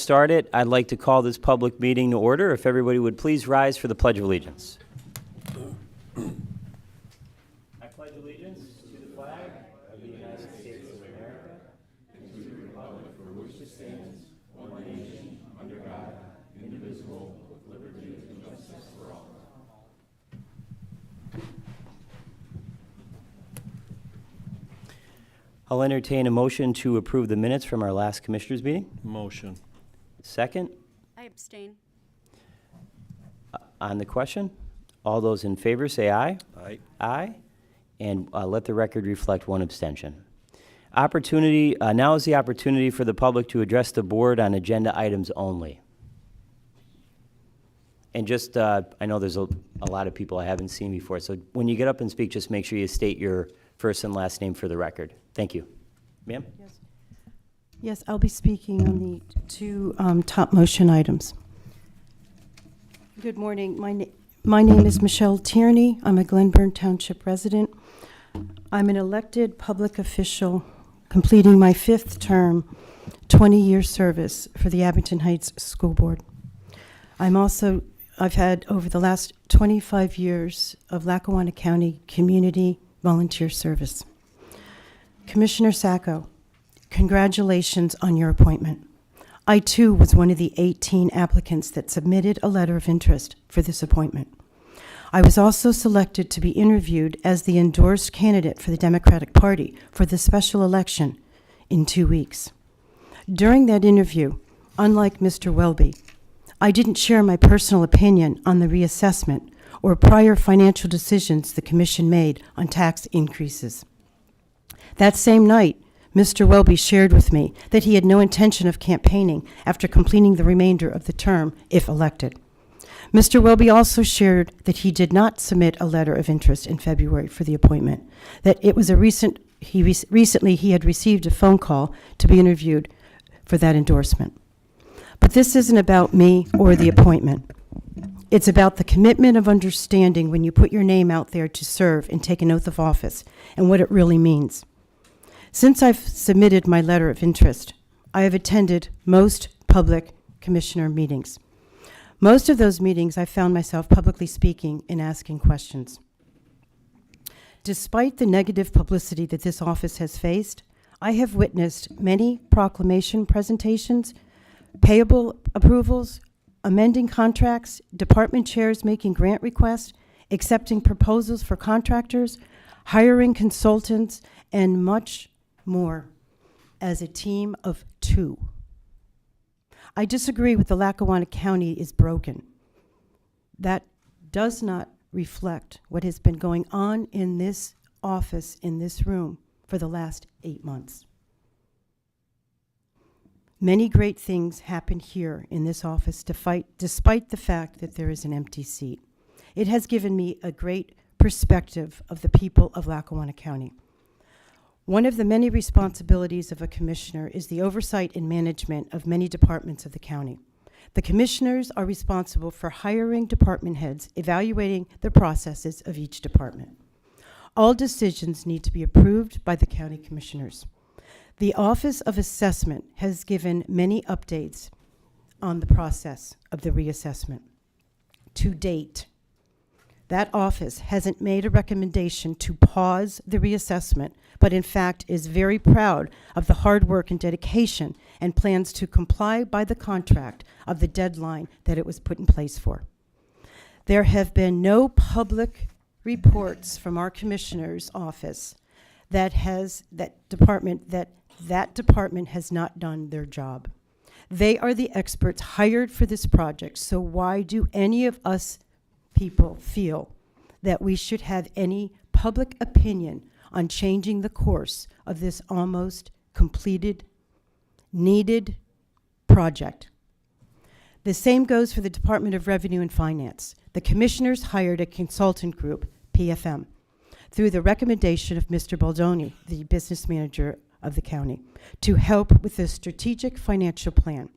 started, I'd like to call this public meeting to order. If everybody would please rise for the Pledge of Allegiance. I pledge allegiance to the flag of the United States of America and to the republic for which it stands, one nation, under God, indivisible, with liberty and justice for all. I'll entertain a motion to approve the minutes from our last Commissioners' meeting. Motion. Second. I abstain. On the question, all those in favor say aye. Aye. Aye. And let the record reflect one abstention. Now is the opportunity for the public to address the board on agenda items only. And just, I know there's a lot of people I haven't seen before, so when you get up and speak, just make sure you state your first and last name for the record. Thank you. Ma'am? Yes, I'll be speaking on the two top motion items. Good morning. My name is Michelle Tierney. I'm a Glenburn Township resident. I'm an elected public official completing my 5th term, 20-year service for the Abington Heights School Board. I've had over the last 25 years of Lackawanna County community volunteer service. Commissioner Sacco, congratulations on your appointment. I too was one of the 18 applicants that submitted a letter of interest for this appointment. I was also selected to be interviewed as the endorsed candidate for the Democratic Party for the special election in 2 weeks. During that interview, unlike Mr. Welby, I didn't share my personal opinion on the reassessment or prior financial decisions the Commission made on tax increases. That same night, Mr. Welby shared with me that he had no intention of campaigning after completing the remainder of the term if elected. Mr. Welby also shared that he did not submit a letter of interest in February for the appointment, that it was recently he had received a phone call to be interviewed for that endorsement. But this isn't about me or the appointment. It's about the commitment of understanding when you put your name out there to serve and take an oath of office and what it really means. Since I've submitted my letter of interest, I have attended most public commissioner meetings. Most of those meetings, I found myself publicly speaking and asking questions. Despite the negative publicity that this office has faced, I have witnessed many proclamation presentations, payable approvals, amending contracts, department chairs making grant requests, accepting proposals for contractors, hiring consultants, and much more as a team of 2. I disagree with the Lackawanna County is broken. That does not reflect what has been going on in this office, in this room, for the last 8 months. Many great things happen here in this office despite the fact that there is an empty seat. It has given me a great perspective of the people of Lackawanna County. One of the many responsibilities of a commissioner is the oversight and management of many departments of the county. The commissioners are responsible for hiring department heads, evaluating the processes of each department. All decisions need to be approved by the county commissioners. The Office of Assessment has given many updates on the process of the reassessment. To date, that office hasn't made a recommendation to pause the reassessment, but in fact is very proud of the hard work and dedication and plans to comply by the contract of the deadline that it was put in place for. There have been no public reports from our commissioner's office that department has not done their job. They are the experts hired for this project, so why do any of us people feel that we should have any public opinion on changing the course of this almost completed, needed project? The same goes for the Department of Revenue and Finance. The commissioners hired a consultant group, PFM, through the recommendation of Mr. Baldoni, the business manager of the county, to help with the strategic financial plan.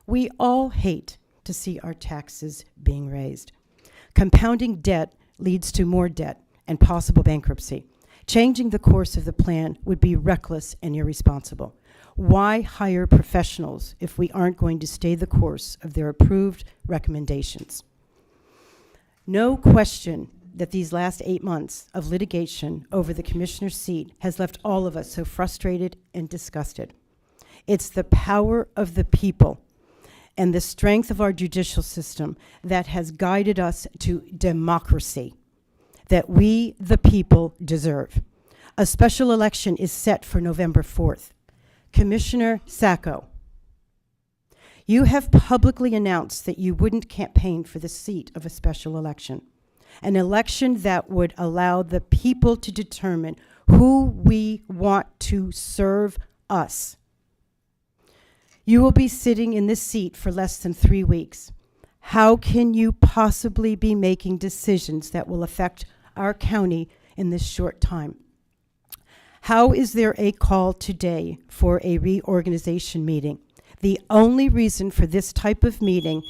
We all hate to see our taxes being raised. Compounding debt leads to more debt and possible bankruptcy. Changing the course of the plan would be reckless and irresponsible. Why hire professionals if we aren't going to stay the course of their approved recommendations? No question that these last 8 months of litigation over the commissioner's seat has left all of us so frustrated and disgusted. It's the power of the people and the strength of our judicial system that has guided us to democracy that we, the people, deserve. A special election is set for November 4th. Commissioner Sacco, you have publicly announced that you wouldn't campaign for the seat of a special election, an election that would allow the people to determine who we want to serve us. You will be sitting in this seat for less than 3 weeks. How can you possibly be making decisions that will affect our county in this short time? How is there a call today for a reorganization meeting? The only reason for this type of meeting...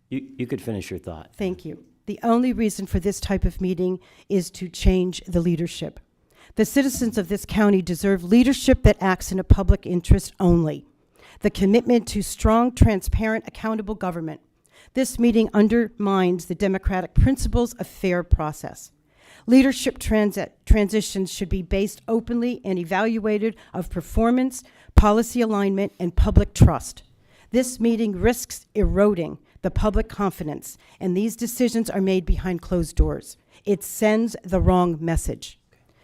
You could finish your thought. Thank you. The only reason for this type of meeting is to change the leadership. The citizens of this county deserve leadership that acts in a public interest only. The commitment to strong, transparent, accountable government. This meeting undermines the democratic principles of fair process. Leadership transitions should be based openly and evaluated of performance, policy alignment, and public trust. This meeting risks eroding the public confidence, and these decisions are made behind closed doors. It sends the wrong message.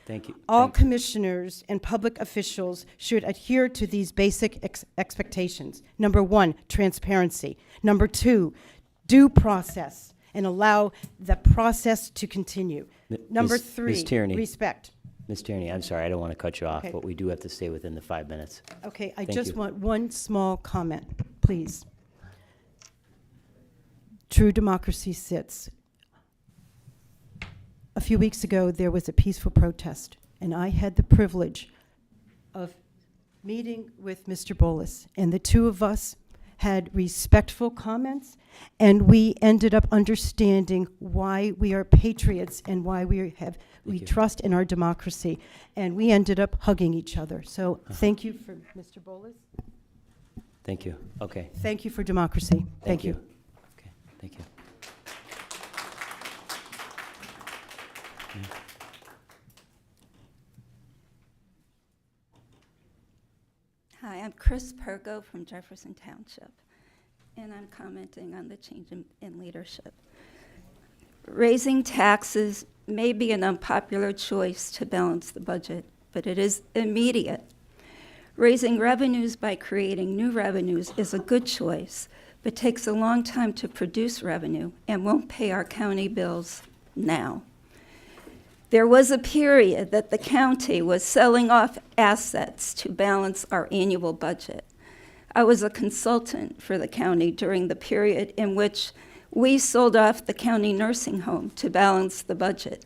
Thank you. All commissioners and public officials should adhere to these basic expectations. Number 1, transparency. Number 2, due process, and allow the process to continue. Number 3, Ms. Tierney. respect. Ms. Tierney, I'm sorry, I don't want to cut you off, Okay. but we do have to stay within the 5 minutes. Okay, I Thank just you. want one small comment, please. True democracy sits. A few weeks ago, there was a peaceful protest, and I had the privilege of meeting with Mr. Bolus, and the two of us had respectful comments, and we ended up understanding why we are patriots and why we trust in our democracy, and we ended up hugging each other. So thank you for Mr. Bolus. Thank you. Okay. Thank you for democracy. Thank you. Okay, thank you. Hi, I'm Chris Pergo from Jefferson Township, and I'm commenting on the change in leadership. Raising taxes may be an unpopular choice to balance the budget, but it is immediate. Raising revenues by creating new revenues is a good choice, but takes a long time to produce revenue and won't pay our county bills now. There was a period that the county was selling off assets to balance our annual budget. I was a consultant for the county during the period in which we sold off the county nursing home to balance the budget.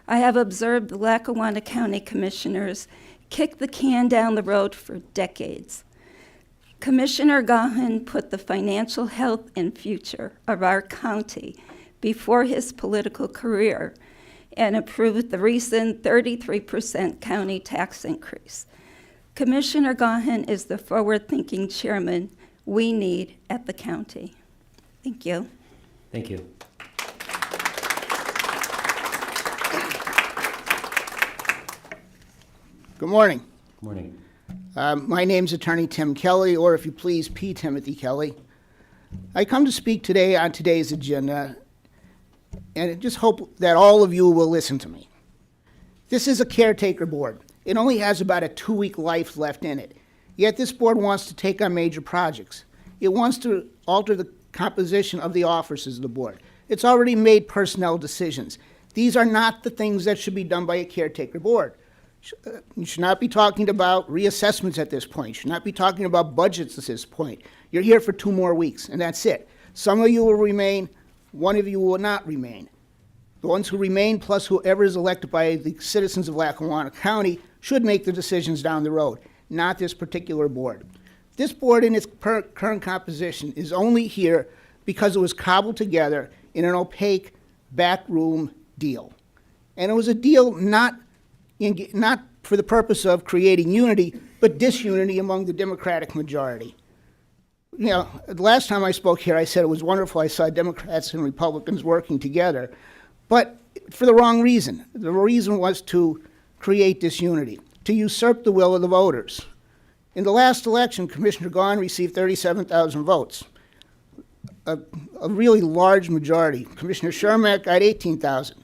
I have observed the Lackawanna County Commissioners kick the can down the road for decades. Commissioner Gahan put the financial health and future of our county before his political career and approved the recent 33% county tax increase. Commissioner Gahan is the forward-thinking chairman we need at the county. Thank you. Thank you. Good morning. Good morning. My name's Attorney Tim Kelly, or if you please, P. Timothy Kelly. I come to speak today on today's agenda, and I just hope that all of you will listen to me. This is a caretaker board. It only has about a 2-week life left in it. Yet this board wants to take on major projects. It wants to alter the composition of the officers of the board. It's already made personnel decisions. These are not the things that should be done by a caretaker board. You should not be talking about reassessments at this point. You should not be talking about budgets at this point. You're here for 2 more weeks, and that's it. Some of you will remain, one of you will not remain. The ones who remain, plus whoever is elected by the citizens of Lackawanna County, should make the decisions down the road, not this particular board. This board in its current composition is only here because it was cobbled together in an opaque backroom deal. And it was a deal not for the purpose of creating unity, but disunity among the Democratic majority. You know, the last time I spoke here, I said it was wonderful I saw Democrats and Republicans working together, but for the wrong reason. The reason was to create disunity, to usurp the will of the voters. In the last election, Commissioner Gahn received 37,000 votes, a really large majority. Commissioner Shermack got 18,000.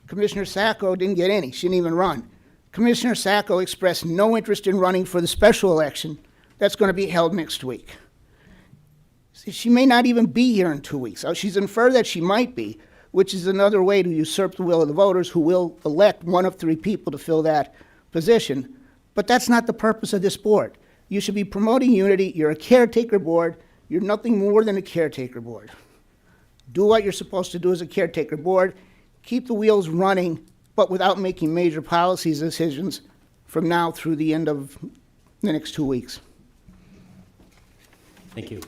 Commissioner Sacco didn't get any. She didn't even run. Commissioner Sacco expressed no interest in running for the special election that's going to be held next week. She may not even be here in 2 weeks. She's inferred that she might be, which is another way to usurp the will of the voters who will elect one of 3 people to fill that position. But that's not the purpose of this board. You should be promoting unity. You're a caretaker board. You're nothing more than a caretaker board. Do what you're supposed to do as a caretaker board. Keep the wheels running, but without making major policy decisions from now through the end of the next 2 weeks. Thank you.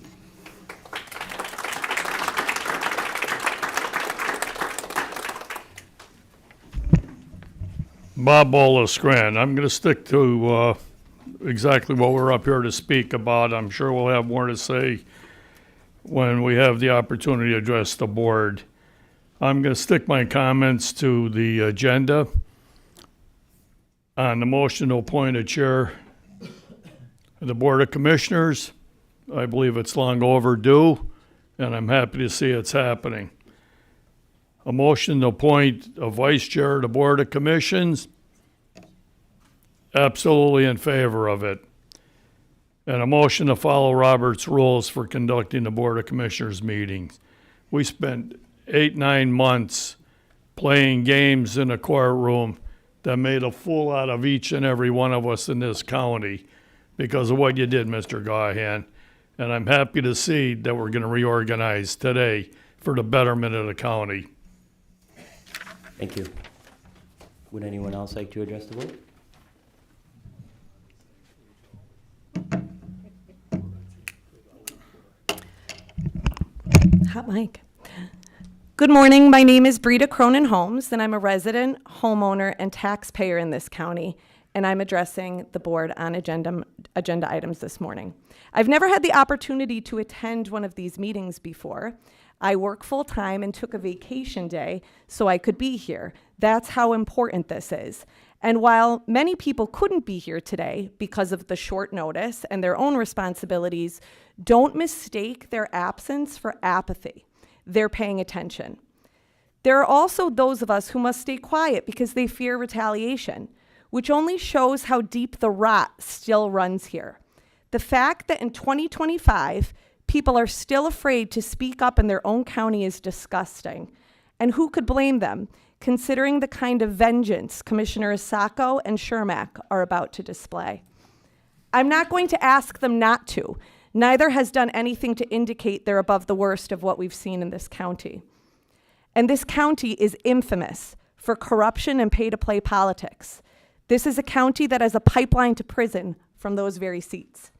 Bob Bolascran. I'm going to stick to exactly what we're up here to speak about. I'm sure we'll have more to say when we have the opportunity to address the board. I'm going to stick my comments to the agenda. On the motion to appoint a chair of the Board of Commissioners, I believe it's long overdue, and I'm happy to see it's happening. A motion to appoint a vice chair of the Board of Commissions, absolutely in favor of it. And a motion to follow Robert's rules for conducting the Board of Commissioners meetings. We spent 8-9 months playing games in a courtroom that made a fool out of each and every one of us in this county because of what you did, Mr. Gahan. And I'm happy to see that we're going to reorganize today for the betterment of the county. Thank you. Would anyone else like to address the board? Hot mic. Good morning. My name is Brita Cronin Holmes, and I'm a resident, homeowner, and taxpayer in this county, and I'm addressing the board on agenda items this morning. I've never had the opportunity to attend one of these meetings before. I work full-time and took a vacation day so I could be here. That's how important this is. And while many people couldn't be here today because of the short notice and their own responsibilities, don't mistake their absence for apathy. They're paying attention. There are also those of us who must stay quiet because they fear retaliation, which only shows how deep the rot still runs here. The fact that in 2025, people are still afraid to speak up in their own county is disgusting. And who could blame them, considering the kind of vengeance Commissioners Sacco and Shermack are about to display? I'm not going to ask them not to. Neither has done anything to indicate they're above the worst of what we've seen in this county. And this county is infamous for corruption and pay-to-play politics. This is a county that has a pipeline to prison from those very seats.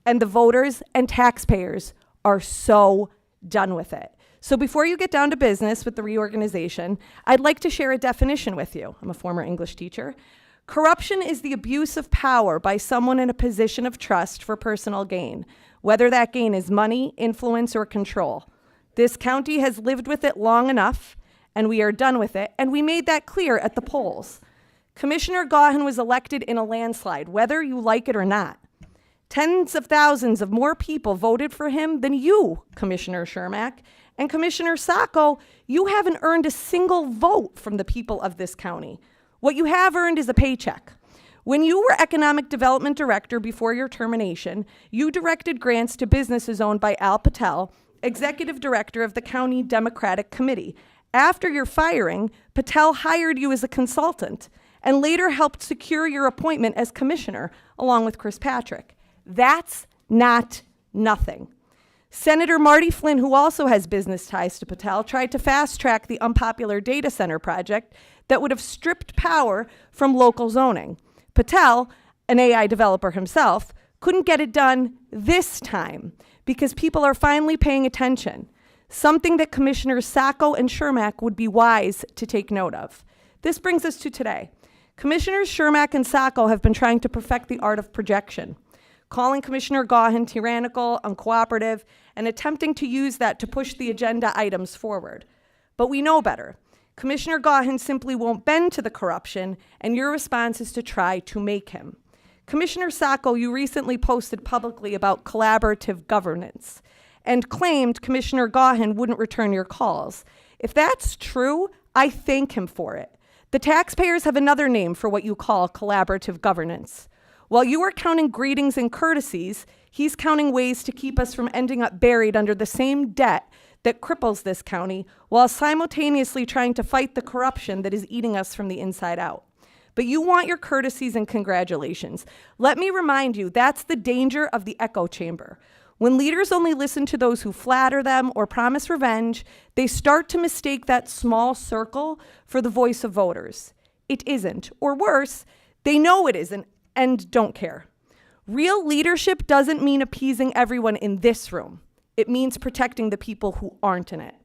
And the voters and taxpayers are so done with it. So before you get down to business with the reorganization, I'd like to share a definition with you. I'm a former English teacher. Corruption is the abuse of power by someone in a position of trust for personal gain, whether that gain is money, influence, or control. This county has lived with it long enough, and we are done with it, and we made that clear at the polls. Commissioner Gahan was elected in a landslide, whether you like it or not. Tens of thousands of more people voted for him than you, Commissioner Shermack. And Commissioner Sacco, you haven't earned a single vote from the people of this county. What you have earned is a paycheck. When you were Economic Development Director before your termination, you directed grants to businesses owned by Al Patel, Executive Director of the County Democratic Committee. After your firing, Patel hired you as a consultant and later helped secure your appointment as commissioner, along with Chris Patrick. That's not nothing. Senator Marty Flynn, who also has business ties to Patel, tried to fast-track the unpopular data center project that would have stripped power from local zoning. Patel, an AI developer himself, couldn't get it done this time because people are finally paying attention, something that Commissioners Sacco and Shermack would be wise to take note of. This brings us to today. Commissioners Shermack and Sacco have been trying to perfect the art of projection, calling Commissioner Gaughan tyrannical, uncooperative, and attempting to use that to push the agenda items forward. But we know better. Commissioner Gaughan simply won't bend to the corruption, and your response is to try to make him. Commissioner Sacco, you recently posted publicly about collaborative governance and claimed Commissioner Gaughan wouldn't return your calls. If that's true, I thank him for it. The taxpayers have another name for what you call collaborative governance. While you are counting greetings and courtesies, he's counting ways to keep us from ending up buried under the same debt that cripples this county, while simultaneously trying to fight the corruption that is eating us from the inside out. But you want your courtesies and congratulations. Let me remind you, that's the danger of the echo chamber. When leaders only listen to those who flatter them or promise revenge, they start to mistake that small circle for the voice of voters. It isn't, or worse, they know it isn't and don't care. Real leadership doesn't mean appeasing everyone in this room. It means protecting the people who aren't in it.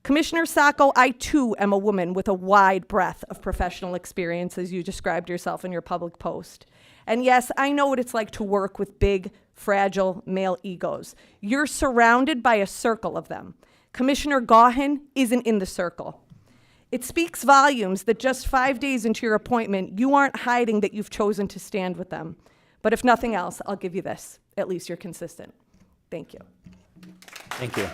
Commissioner Sacco, I too am a woman with a wide breadth of professional experience, as you described yourself in your public post. And yes, I know what it's like to work with big, fragile male egos. You're surrounded by a circle of them. Commissioner Gaughan isn't in the circle. It speaks volumes that just 5 days into your appointment, you aren't hiding that you've chosen to stand with them. But if nothing else, I'll give you this. At least you're consistent. Thank you. Thank you.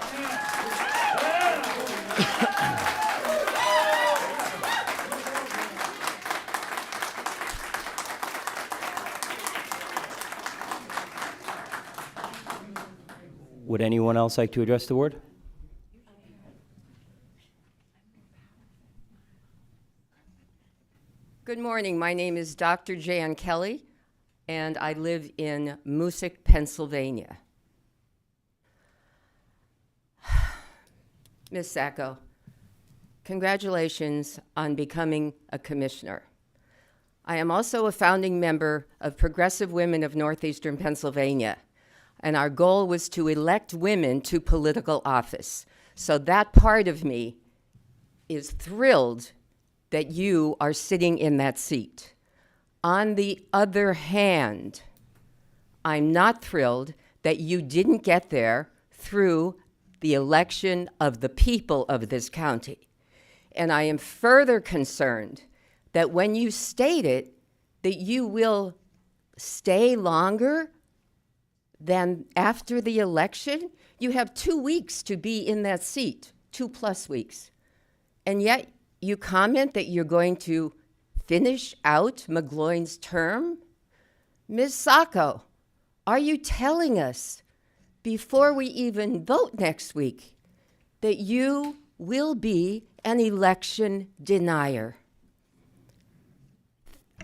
Would anyone else like to address the board? Good morning. My name is Dr. Jan Kelly, and I live in Moosic, Pennsylvania. Ms. Sacco, congratulations on becoming a commissioner. I am also a founding member of Progressive Women of Northeastern Pennsylvania, and our goal was to elect women to political office. So that part of me is thrilled that you are sitting in that seat. On the other hand, I'm not thrilled that you didn't get there through the election of the people of this county. And I am further concerned that when you stated that you will stay longer than after the election, you have 2 weeks to be in that seat, 2+ weeks. And yet you comment that you're going to finish out McGloin's term? Ms. Sacco, are you telling us before we even vote next week that you will be an election denier?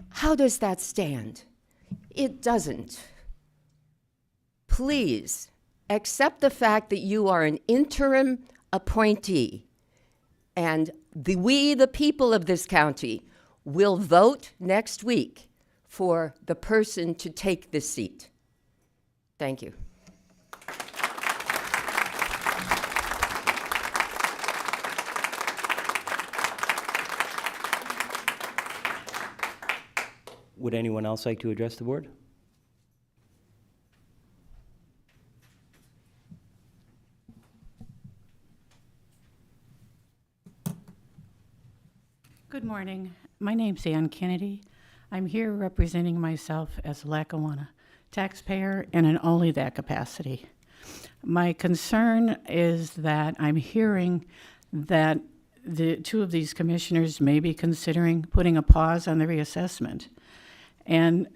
How does that stand? It doesn't. Please accept the fact that you are an interim appointee, and we, the people of this county, will vote next week for the person to take this seat. Thank you. Would anyone else like to address the board? Good morning. My name's Ann Kennedy. I'm here representing myself as a Lackawanna taxpayer and in only that capacity. My concern is that I'm hearing that the two of these commissioners may be considering putting a pause on the reassessment. And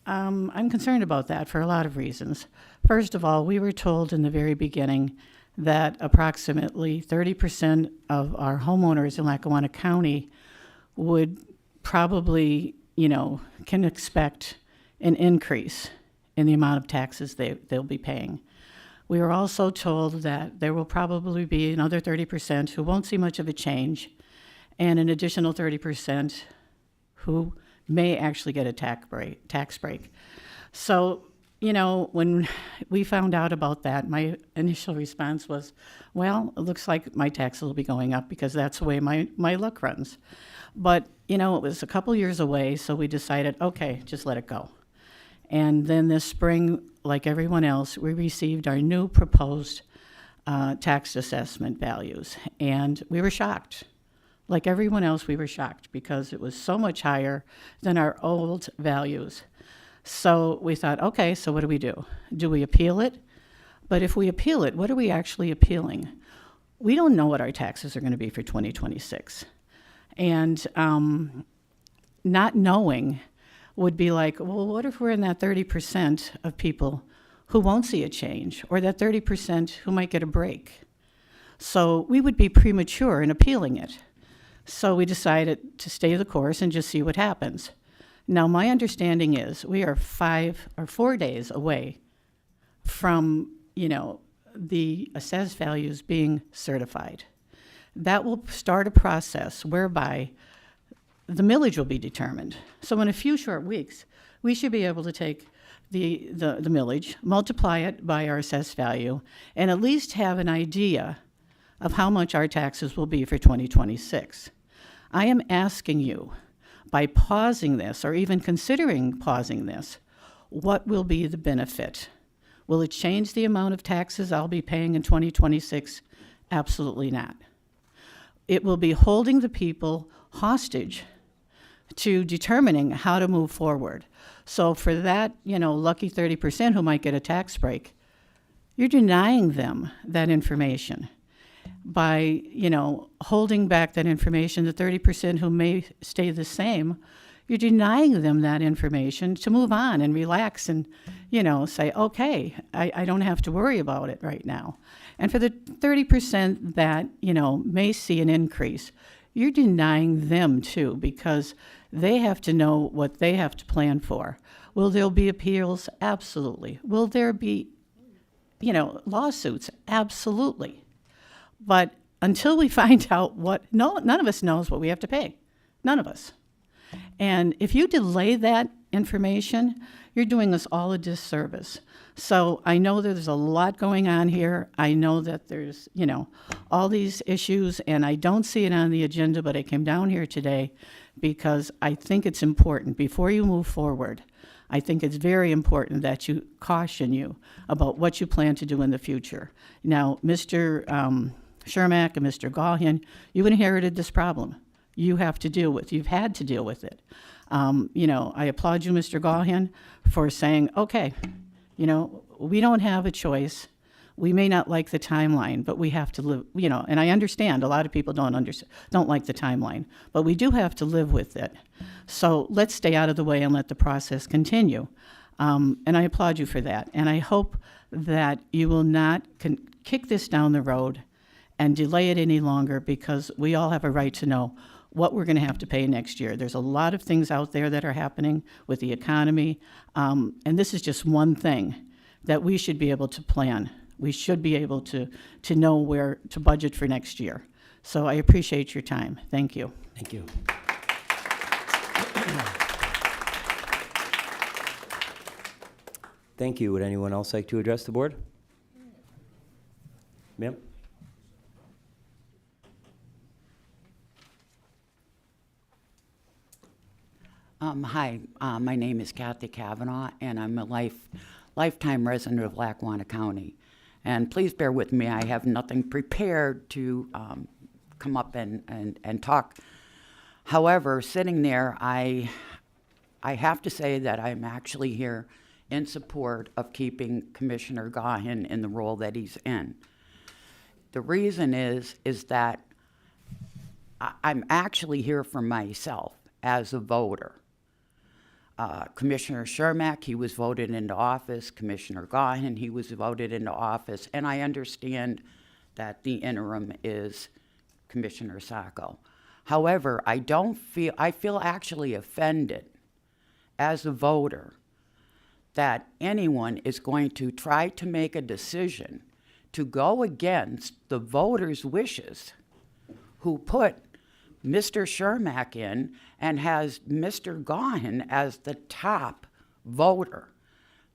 I'm concerned about that for a lot of reasons. First of all, we were told in the very beginning that approximately 30% of our homeowners in Lackawanna County would probably, can expect an increase in the amount of taxes they'll be paying. We were also told that there will probably be another 30% who won't see much of a change, and an additional 30% who may actually get a tax break. So, when we found out about that, my initial response was, well, it looks like my taxes will be going up because that's the way my luck runs. But, you know, it was a couple years away, so we decided, okay, just let it go. And then this spring, like everyone else, we received our new proposed tax assessment values. And we were shocked. Like everyone else, we were shocked because it was so much higher than our old values. So we thought, okay, so what do we do? Do we appeal it? But if we appeal it, what are we actually appealing? We don't know what our taxes are going to be for 2026. And not knowing would be like, well, what if we're in that 30% of people who won't see a change, or that 30% who might get a break? So we would be premature in appealing it. So we decided to stay the course and just see what happens. Now, my understanding is we are 5 or 4 days away from, you know, the assessed values being certified. That will start a process whereby the millage will be determined. So in a few short weeks, we should be able to take the millage, multiply it by our assessed value, and at least have an idea of how much our taxes will be for 2026. I am asking you, by pausing this, or even considering pausing this, what will be the benefit? Will it change the amount of taxes I'll be paying in 2026? Absolutely not. It will be holding the people hostage to determining how to move forward. So for that, you know, lucky 30% who might get a tax break, you're denying them that information. By, you know, holding back that information, the 30% who may stay the same, you're denying them that information to move on and relax and, you know, say, okay, I don't have to worry about it right now. And for the 30% that, you know, may see an increase, you're denying them too, because they have to know what they have to plan for. Will there be appeals? Absolutely. Will there be, you know, lawsuits? Absolutely. But until we find out none of us knows what we have to pay. None of us. And if you delay that information, you're doing us all a disservice. So I know that there's a lot going on here. I know that there's, you know, all these issues, and I don't see it on the agenda, but I came down here today because I think it's important. Before you move forward, I think it's very important that you caution you about what you plan to do in the future. Now, Mr. Shermack and Mr. Gaughan, you inherited this problem. You have to deal with. You've had to deal with it. You know, I applaud you, Mr. Gaughan, for saying, okay, you know, we don't have a choice. We may not like the timeline, but we have to live, you know, and I understand a lot of people don't like the timeline, but we do have to live with it. So let's stay out of the way and let the process continue. And I applaud you for that. And I hope that you will not kick this down the road and delay it any longer, because we all have a right to know what we're going to have to pay next year. There's a lot of things out there that are happening with the economy, and this is just one thing that we should be able to plan. We should be able to know where to budget for next year. So I appreciate your time. Thank you. Thank you. Thank you. Would anyone else like to address the board? Ma'am? Hi, my name is Kathy Kavanaugh, and I'm a lifetime resident of Lackawanna County. And please bear with me, I have nothing prepared to come up and talk. However, sitting there, I have to say that I'm actually here in support of keeping Commissioner Gaughan in the role that he's in. The reason is that I'm actually here for myself as a voter. Commissioner Shermack, he was voted into office. Commissioner Gaughan, he was voted into office. And I understand that the interim is Commissioner Sacco. However, I feel actually offended as a voter that anyone is going to try to make a decision to go against the voters' wishes who put Mr. Shermack in and has Mr. Gaughan as the top voter.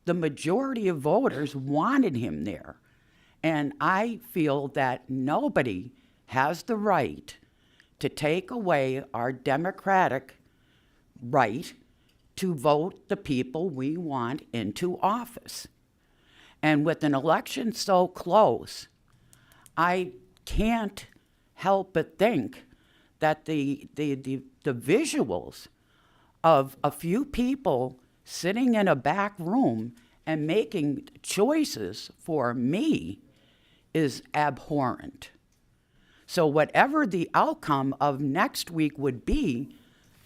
The majority of voters wanted him there. And I feel that nobody has the right to take away our democratic right to vote the people we want into office. And with an election so close, I can't help but think that the visuals of a few people sitting in a back room and making choices for me is abhorrent. So whatever the outcome of next week would be,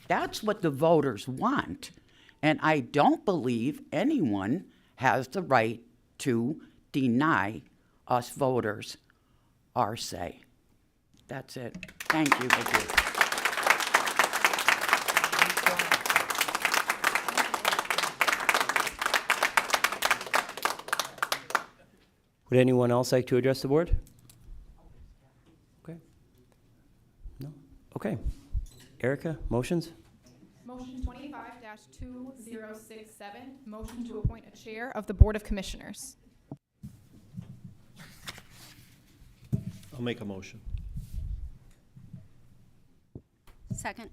that's what the voters want. And I don't believe anyone has the right to deny us voters our say. That's it. Thank you. Would anyone else like to address the board? Okay. No? Okay. Erica, motions? Motion 25-2067, motion to appoint a chair of the Board of Commissioners. I'll make a motion. Second.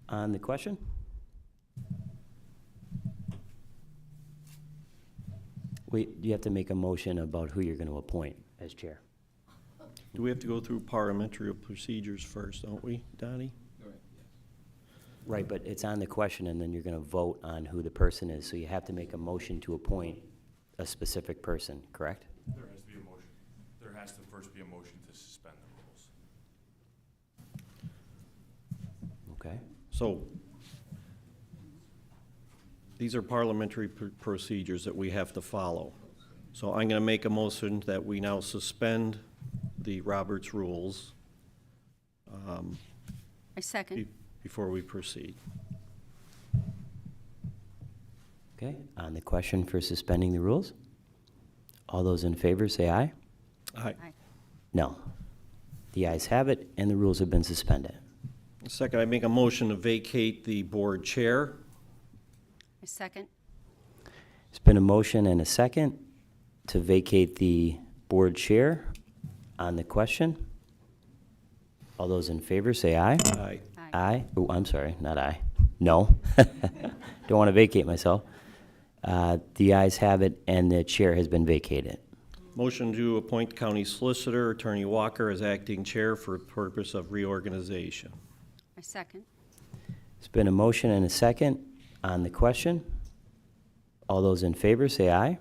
On the question? Wait, you have to make a motion about who you're going to appoint as chair. Do we have to go through parliamentary procedures first, don't we, Donnie? Right, but it's on the question, and then you're going to vote on who the person is. So you have to make a motion to appoint a specific person, correct? There has to be a motion. There has to first be a motion to suspend the rules. Okay. So these are parliamentary procedures that we have to follow. So I'm going to make a motion that we now suspend the Roberts rules I second. before we proceed. Okay, on the question for suspending the rules? All those in favor say aye. Aye. No. The ayes have it, and the rules have been suspended. Second, I make a motion to vacate the board chair. I second. It's been a motion and a second to vacate the board chair. On the question, all those in favor say aye. Aye. Aye. Oh, I'm sorry, not aye. No. Don't want to vacate myself. The ayes have it, and the chair has been vacated. Motion to appoint County Solicitor Attorney Walker as acting chair for purpose of reorganization. I second. It's been a motion and a second on the question. All those in favor say aye.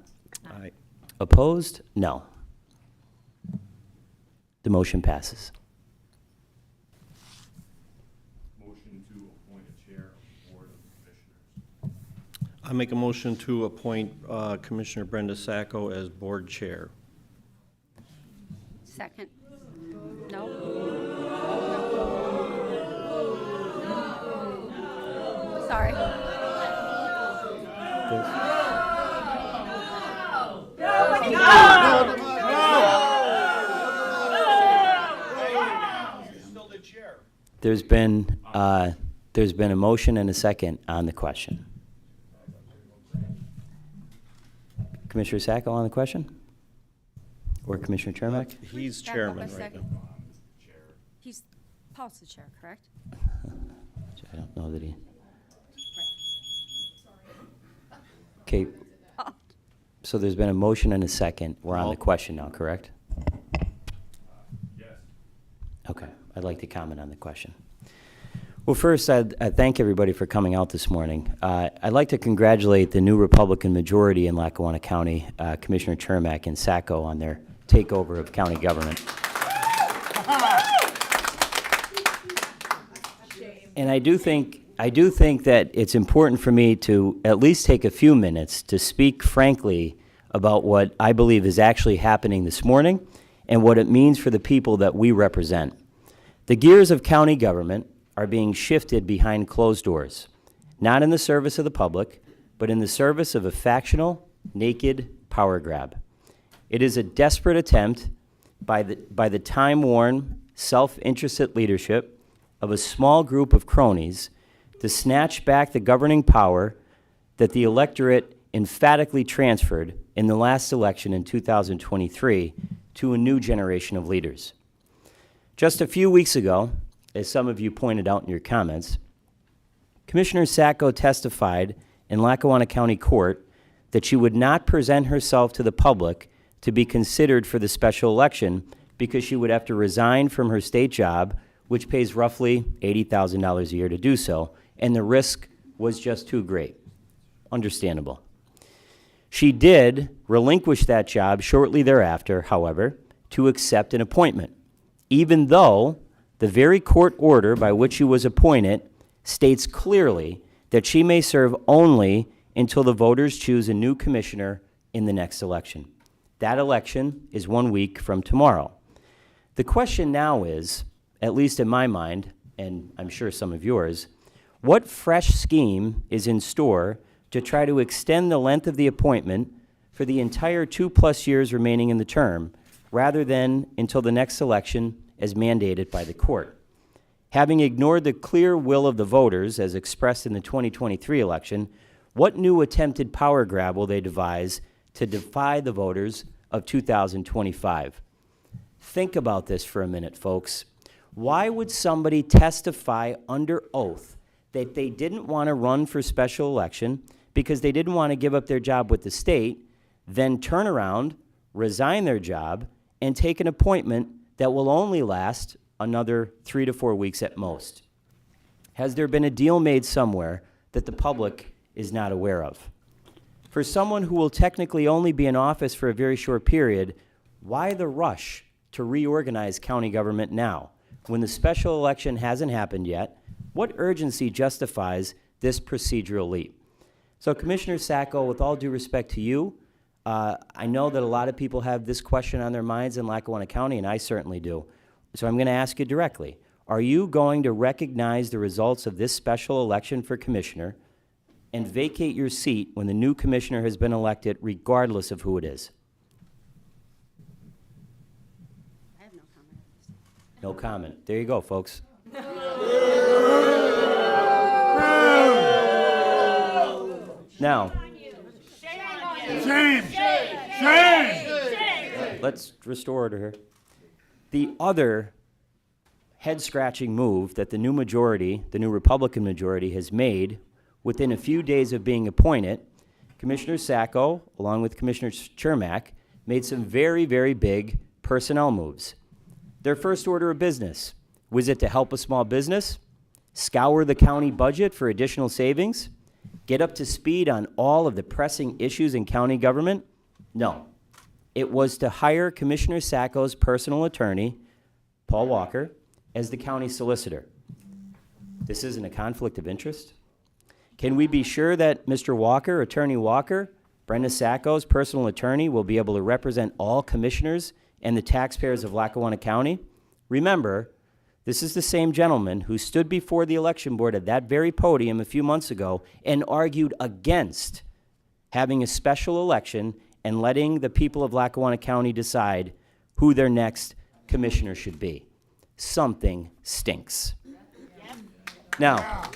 Aye. Opposed? No. The motion passes. Motion to appoint a chair of the Board of Commissioners. I make a motion to appoint Commissioner Brenda Sacco as board chair. Second. No? Sorry. There's been a motion and a second on the question. Commissioner Sacco on the question? Or Commissioner Chermak? He's Back up chairman a right second. now. He's Paul's the chair, correct? I don't know that he. Okay, so there's been a motion and a second. We're on the question now, correct? Yes. Okay, I'd like to comment on the question. Well, first, I thank everybody for coming out this morning. I'd like to congratulate the new Republican majority in Lackawanna County, Commissioner Chermak and Sacco, on their takeover of county government. And I do think that it's important for me to at least take a few minutes to speak frankly about what I believe is actually happening this morning and what it means for the people that we represent. The gears of county government are being shifted behind closed doors, not in the service of the public, but in the service of a factional, naked power grab. It is a desperate attempt by the time-worn, self-interested leadership of a small group of cronies to snatch back the governing power that the electorate emphatically transferred in the last election in 2023 to a new generation of leaders. Just a few weeks ago, as some of you pointed out in your comments, Commissioner Sacco testified in Lackawanna County Court that she would not present herself to the public to be considered for the special election because she would have to resign from her state job, which pays roughly $80,000 a year to do so, and the risk was just too great. Understandable. She did relinquish that job shortly thereafter, however, to accept an appointment, even though the very court order by which she was appointed states clearly that she may serve only until the voters choose a new commissioner in the next election. That election is 1 week from tomorrow. The question now is, at least in my mind, and I'm sure some of yours, what fresh scheme is in store to try to extend the length of the appointment for the entire 2+ years remaining in the term, rather than until the next election as mandated by the court? Having ignored the clear will of the voters as expressed in the 2023 election, what new attempted power grab will they devise to defy the voters of 2025? Think about this for a minute, folks. Why would somebody testify under oath that they didn't want to run for special election because they didn't want to give up their job with the state, then turn around, resign their job, and take an appointment that will only last another 3 to 4 weeks at most? Has there been a deal made somewhere that the public is not aware of? For someone who will technically only be in office for a very short period, why the rush to reorganize county government now, when the special election hasn't happened yet? What urgency justifies this procedural leap? So, Commissioner Sacco, with all due respect to you, I know that a lot of people have this question on their minds in Lackawanna County, and I certainly do. So I'm going to ask you directly. Are you going to recognize the results of this special election for commissioner and vacate your seat when the new commissioner has been elected, regardless of who it is? I have no comment. No comment. There you go, folks. Now, let's restore order here. The other head-scratching move that the new majority, the new Republican majority, has made within a few days of being appointed, Commissioner Sacco, along with Commissioner Chermak, made some very, very big personnel moves. Their first order of business, was it to help a small business, scour the county budget for additional savings, get up to speed on all of the pressing issues in county government? No. It was to hire Commissioner Sacco's personal attorney, Paul Walker, as the county solicitor. This isn't a conflict of interest? Can we be sure that Mr. Walker, Attorney Walker, Brenda Sacco's personal attorney, will be able to represent all commissioners and the taxpayers of Lackawanna County? Remember, this is the same gentleman who stood before the election board at that very podium a few months ago and argued against having a special election and letting the people of Lackawanna County decide who their next commissioner should be. Something stinks. Now,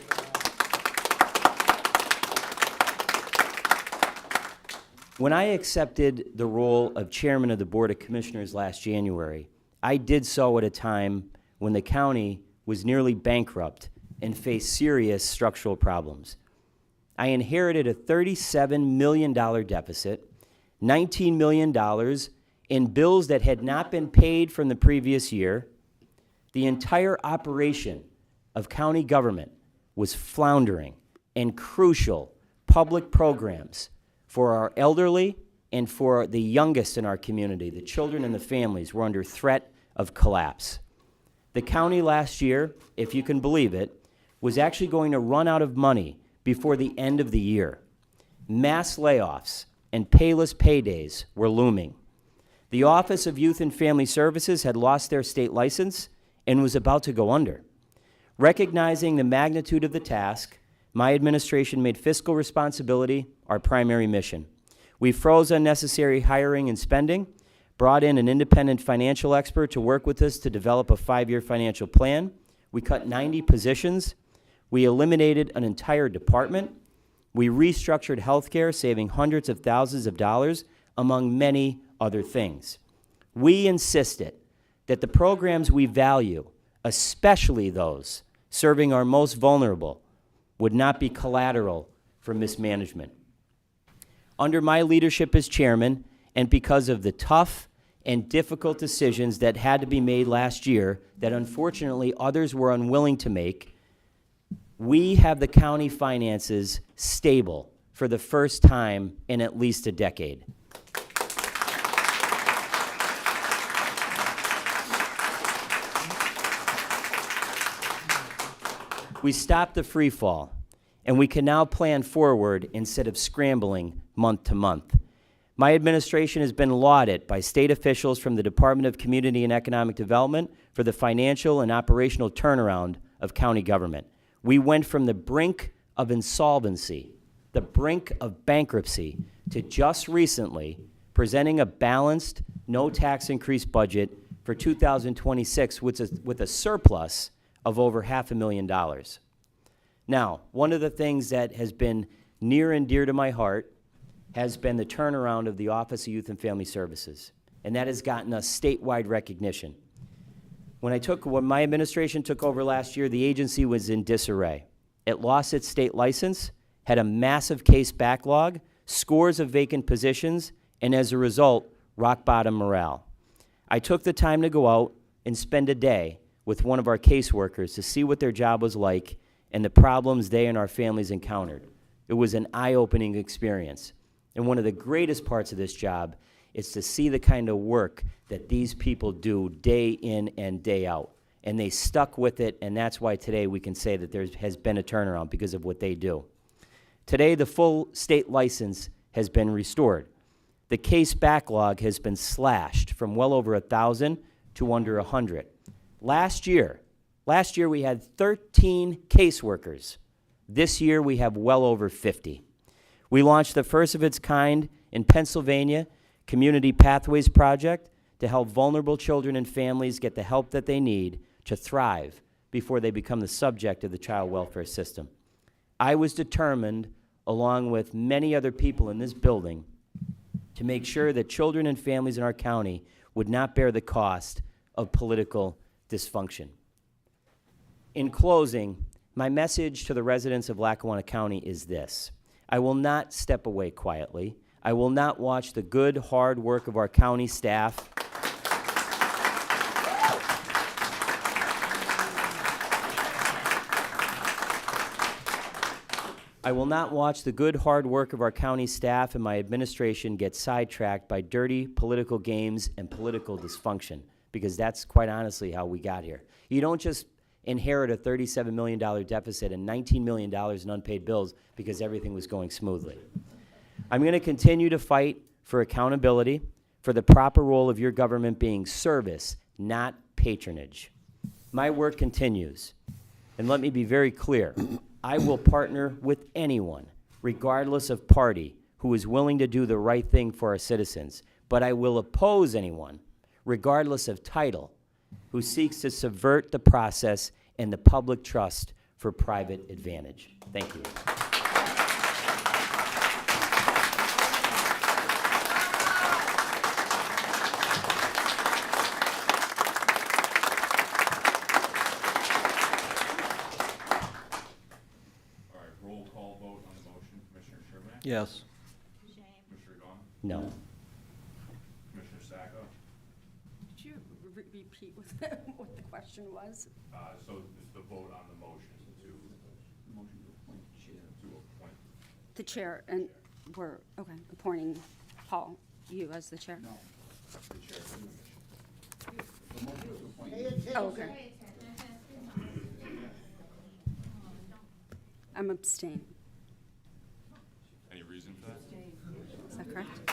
when I accepted the role of chairman of the Board of Commissioners last January, I did so at a time when the county was nearly bankrupt and faced serious structural problems. I inherited a $37 million deficit, $19 million in bills that had not been paid from the previous year. The entire operation of county government was floundering, and crucial public programs for our elderly and for the youngest in our community, the children and the families, were under threat of collapse. The county last year, if you can believe it, was actually going to run out of money before the end of the year. Mass layoffs and payless paydays were looming. The Office of Youth and Family Services had lost their state license and was about to go under. Recognizing the magnitude of the task, my administration made fiscal responsibility our primary mission. We froze unnecessary hiring and spending, brought in an independent financial expert to work with us to develop a 5-year financial plan. We cut 90 positions. We eliminated an entire department. We restructured healthcare, saving hundreds of thousands of dollars, among many other things. We insisted that the programs we value, especially those serving our most vulnerable, would not be collateral for mismanagement. Under my leadership as chairman, and because of the tough and difficult decisions that had to be made last year that unfortunately others were unwilling to make, we have the county finances stable for the first time in at least a decade. We stopped the free fall, and we can now plan forward instead of scrambling month to month. My administration has been lauded by state officials from the Department of Community and Economic Development for the financial and operational turnaround of county government. We went from the brink of insolvency, the brink of bankruptcy, to just recently presenting a balanced, no tax increase budget for 2026 with a surplus of over $500,000. Now, one of the things that has been near and dear to my heart has been the turnaround of the Office of Youth and Family Services, and that has gotten us statewide recognition. When my administration took over last year, the agency was in disarray. It lost its state license, had a massive case backlog, scores of vacant positions, and as a result, rock bottom morale. I took the time to go out and spend a day with one of our caseworkers to see what their job was like and the problems they and our families encountered. It was an eye-opening experience. And one of the greatest parts of this job is to see the kind of work that these people do day in and day out. And they stuck with it, and that's why today we can say that there has been a turnaround because of what they do. Today, the full state license has been restored. The case backlog has been slashed from well over 1,000 to under 100. Last year we had 13 caseworkers. This year we have well over 50. We launched the first of its kind in Pennsylvania Community Pathways Project to help vulnerable children and families get the help that they need to thrive before they become the subject of the child welfare system. I was determined, along with many other people in this building, to make sure that children and families in our county would not bear the cost of political dysfunction. In closing, my message to the residents of Lackawanna County is this: I will not step away quietly. I will not watch the good, hard work of our county staff I will not watch the good, hard work of our county staff and my administration get sidetracked by dirty political games and political dysfunction, because that's quite honestly how we got here. You don't just inherit a $37 million deficit and $19 million in unpaid bills because everything was going smoothly. I'm going to continue to fight for accountability, for the proper role of your government being service, not patronage. My work continues, and let me be very clear. I will partner with anyone, regardless of party, who is willing to do the right thing for our citizens, but I will oppose anyone, regardless of title, who seeks to subvert the process and the public trust for private advantage. Thank you. All right, roll call vote on the motion. Commissioner Sherman? Yes. Commissioner Gahn? No. Commissioner Sacco? Could you repeat what the question was? So it's the vote on the motion to appoint. The chair, and we're, okay, appointing Paul, you as the chair? No. The chair of the commission. Oh, okay. I'm abstaining. Any reason for that? Is that correct?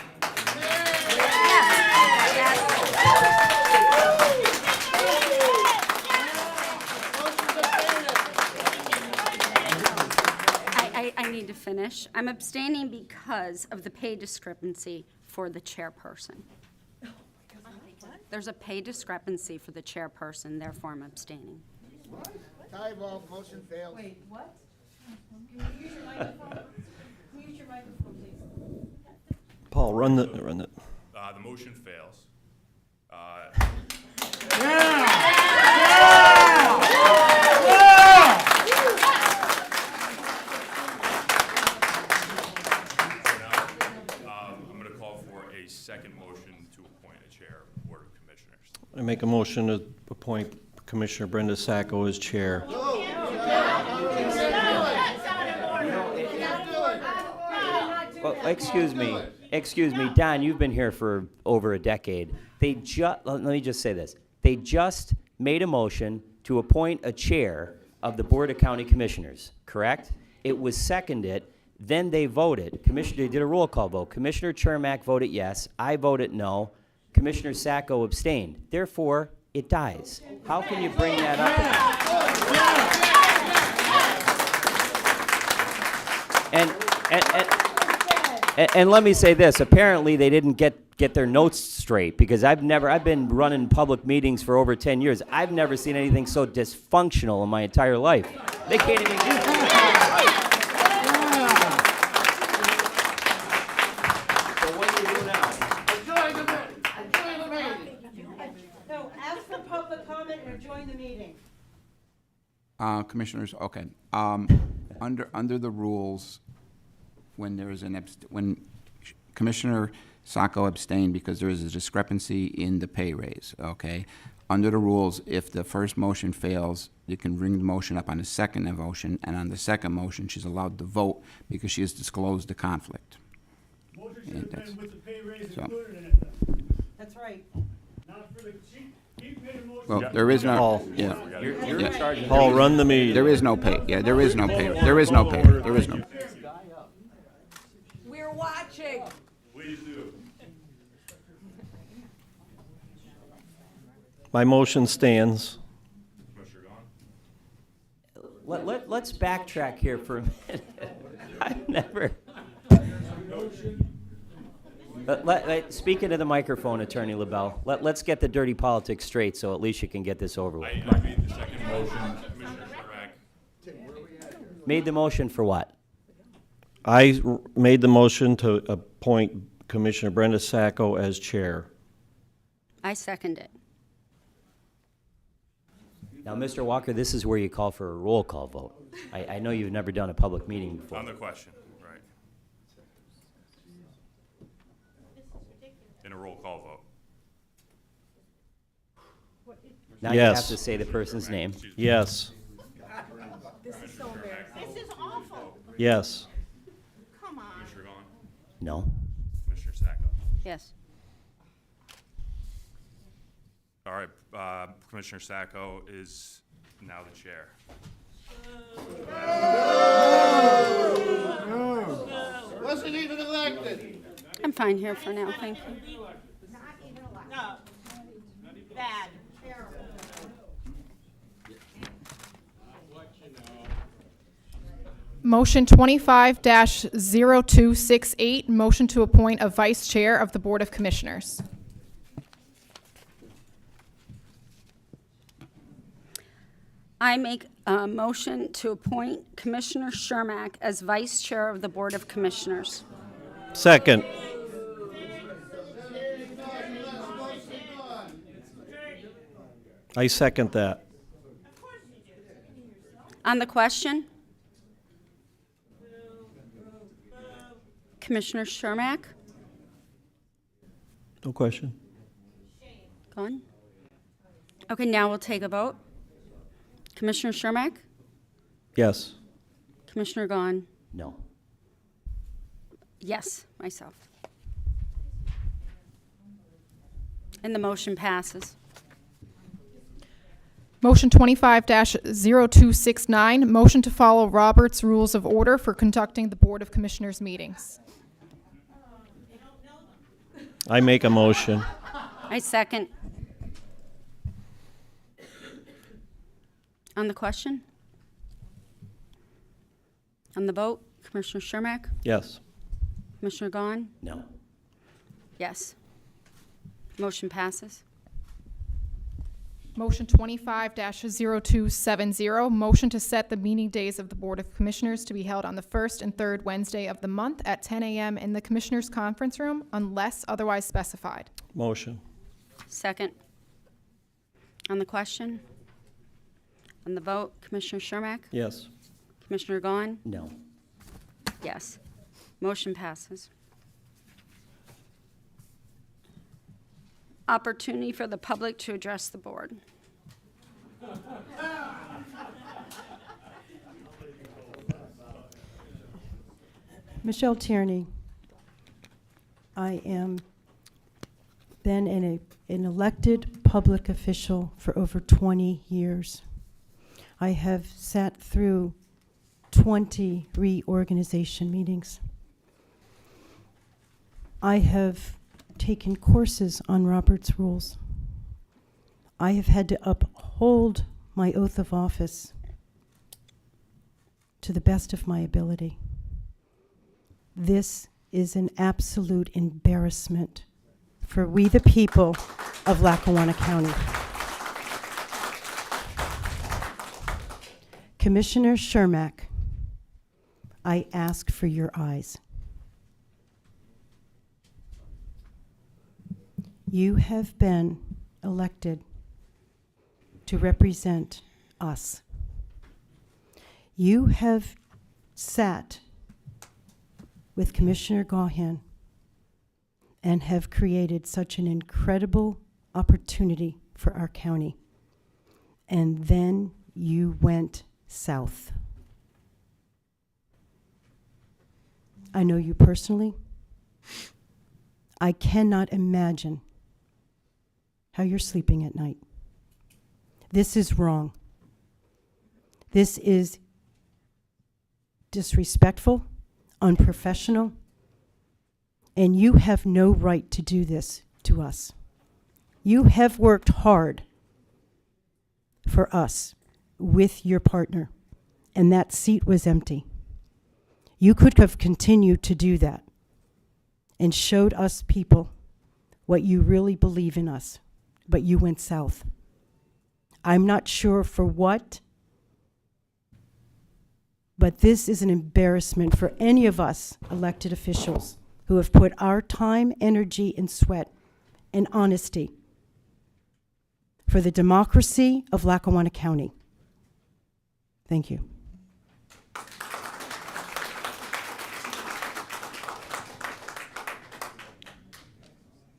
I need to finish. I'm abstaining because of the pay discrepancy for the chairperson. There's a pay discrepancy for the chairperson, therefore I'm abstaining. Tie vote, motion fails. Wait, what? Can you use your microphone? Can you use your microphone, please? Paul, run the. The motion fails. second motion to appoint a chair of the Board of Commissioners. I make a motion to appoint Commissioner Brenda Sacco as chair. Well, excuse me, Don, you've been here for over a decade. Let me just say this. They just made a motion to appoint a chair of the Board of County Commissioners, correct? It was seconded, then they voted. They did a roll call vote. Commissioner Chermak voted yes, I voted no, Commissioner Sacco abstained. Therefore, it dies. How can you bring that up? And let me say this, apparently they didn't get their notes straight, because I've been running public meetings for over 10 years. I've never seen anything so dysfunctional in my entire life. They can't even do that. So what do you do now? No, ask for public comment or join the meeting. Commissioners, okay. Under the rules, when there is when Commissioner Sacco abstained because there is a discrepancy in the pay raise, okay? Under the rules, if the first motion fails, you can bring the motion up on the second motion, and on the second motion, she's allowed to vote because she has disclosed the conflict. Motion should have been with the pay raise included in it. That's right. Not for the, he made a motion. Well, there is no, Paul. yeah. You're in charge of Paul, run the meeting. There is no pay, yeah, there is no pay, there is no pay, there is no. We're watching. Please do. My motion stands. Commissioner Gahn? Let's backtrack here for a minute. I've never. Speaking to the microphone, Attorney LaBelle, let's get the dirty politics straight so at least you can get this over with. I made the second motion. Commissioner Chermak. Made the motion for what? I made the motion to appoint Commissioner Brenda Sacco as chair. I second it. Now, Mr. Walker, this is where you call for a roll call vote. I know you've never done a public meeting before. On the question, right. In a roll call vote. Now you Yes. have to say the person's name. Yes. This is so embarrassing. This is awful. Yes. Come on. Commissioner Gahn? No? Commissioner Sacco? Yes. All right, Commissioner Sacco is now the chair. Wasn't even elected. I'm fine here for now, thank you. No. Bad. Motion 25-0268, motion to appoint a vice chair of the Board of Commissioners. I make a motion to appoint Commissioner Chermak as vice chair of the Board of Commissioners. Second. I second that. On the question? Commissioner Chermak? No question. Gone? Okay, now we'll take a vote. Commissioner Chermak? Yes. Commissioner Gahn? No. Yes, myself. And the motion passes. Motion 25-0269, motion to follow Robert's Rules of Order for conducting the Board of Commissioners meetings. I make a motion. I second. On the question? On the vote? Commissioner Chermak? Yes. Commissioner Gahn? No. Yes. Motion passes. Motion 25-0270, motion to set the meeting days of the Board of Commissioners to be held on the first and third Wednesday of the month at 10 a.m. in the Commissioners' Conference Room unless otherwise specified. Motion. Second. On the question? On the vote? Commissioner Chermak? Yes. Commissioner Gahn? No. Yes. Motion passes. opportunity for the public to address the board. Michelle Tierney. I am been an elected public official for over 20 years. I have sat through 20 reorganization meetings. I have taken courses on Robert's Rules. I have had to uphold my oath of office to the best of my ability. This is an absolute embarrassment for we the people of Lackawanna County. Commissioner Shermack, I ask for your eyes. You have been elected to represent us. You have sat with Commissioner Gahan and have created such an incredible opportunity for our county. And then you went south. I know you personally. I cannot imagine how you're sleeping at night. This is wrong. This is disrespectful, unprofessional, and you have no right to do this to us. You have worked hard for us with your partner, and that seat was empty. You could have continued to do that and showed us people what you really believe in us, but you went south. I'm not sure for what, but this is an embarrassment for any of us elected officials who have put our time, energy, and sweat and honesty for the democracy of Lackawanna County. Thank you.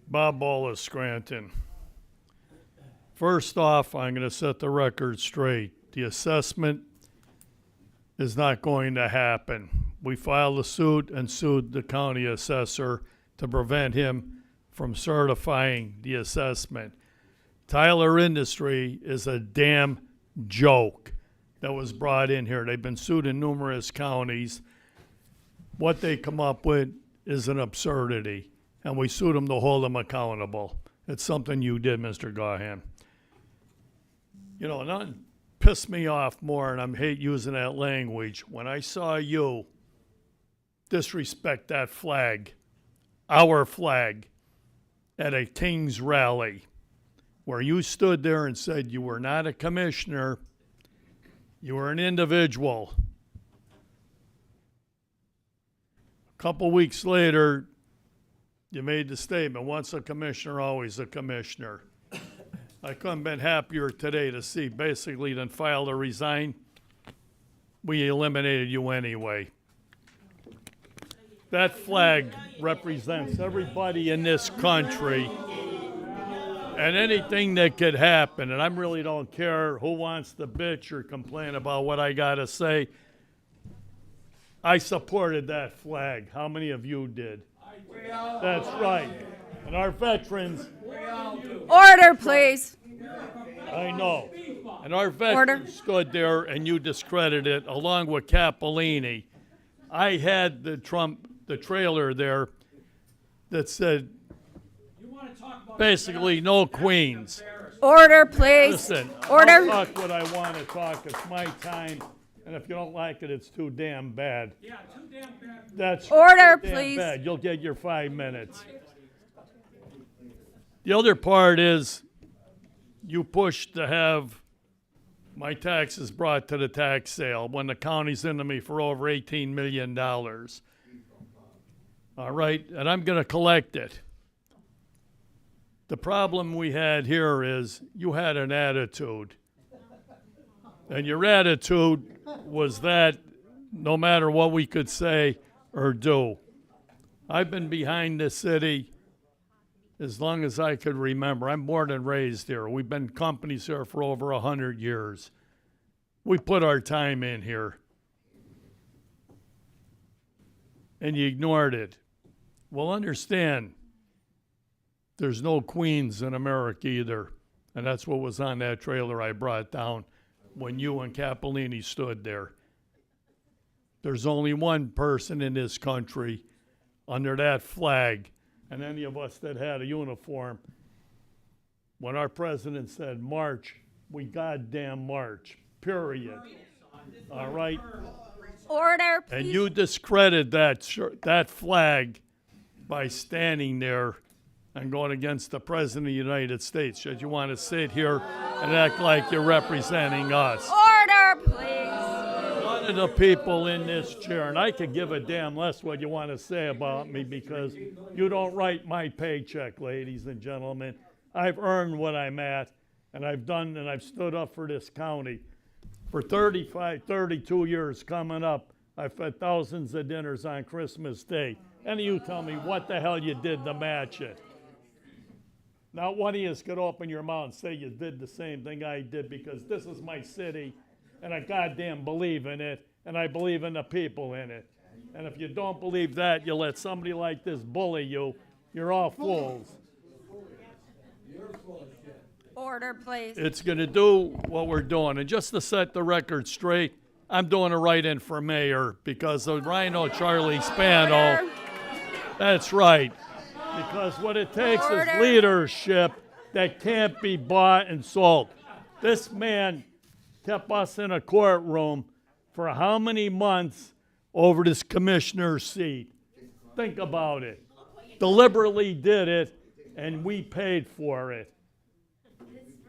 Bob Ball, Scranton. First off, I'm going to set the record straight. The assessment is not going to happen. We filed a suit and sued the county assessor to prevent him from certifying the assessment. Tyler Industry is a damn joke that was brought in here. They've been sued in numerous counties. What they come up with is an absurdity, and we sued them to hold them accountable. It's something you did, Mr. Gahan. You know, nothing pissed me off more, and I hate using that language, when I saw you disrespect that flag, our flag, at a King's rally, where you stood there and said you were not a commissioner, you were an individual. A couple weeks later, you made the statement, once a commissioner, always a commissioner. I couldn't have been happier today to see basically than file to resign. We eliminated you anyway. That flag represents everybody in this country and anything that could happen. And I really don't care who wants to bitch or complain about what I got to say. I supported that flag. How many of you did? That's right. And our veterans. Order, please. I know. And our veterans stood there and you discredited it along with Capolini. I had the trailer there that said basically no queens. Order, please. Listen, Order. I'll talk what I want to talk. It's my time. And if you don't like it, it's too damn bad. Yeah, too damn bad. That's Order, too damn please. bad. You'll get your 5 minutes. The other part is you pushed to have my taxes brought to the tax sale when the county's into me for over $18 million. All right, and I'm going to collect it. The problem we had here is you had an attitude. And your attitude was that no matter what we could say or do. I've been behind the city as long as I could remember. I'm born and raised here. We've been companies here for over 100 years. We put our time in here. And you ignored it. Well, understand, there's no queens in America either. And that's what was on that trailer I brought down when you and Capolini stood there. There's only one person in this country under that flag, and any of us that had a uniform, when our president said march, we goddamn march, period. All right? Order, please. And you discredit that flag by standing there and going against the President of the United States. Should you want to sit here and act like you're representing us? Order, please. One of the people in this chair, and I could give a damn less what you want to say about me because you don't write my paycheck, ladies and gentlemen. I've earned what I'm at, and I've done, and I've stood up for this county. For 32 years coming up, I've fed thousands of dinners on Christmas Day. And you tell me what the hell you did to match it. Not one of you could open your mouth and say you did the same thing I did, because this is my city, and I goddamn believe in it, and I believe in the people in it. And if you don't believe that, you let somebody like this bully you, you're all fools. Order, please. It's going to do what we're doing. And just to set the record straight, I'm doing a write-in for mayor because of Rhino Charlie Spano. Order. That's right. Because what it takes is leadership that can't be bought and sold. This man kept us in a courtroom for how many months over this commissioner's seat? Think about it. Deliberately did it, and we paid for it.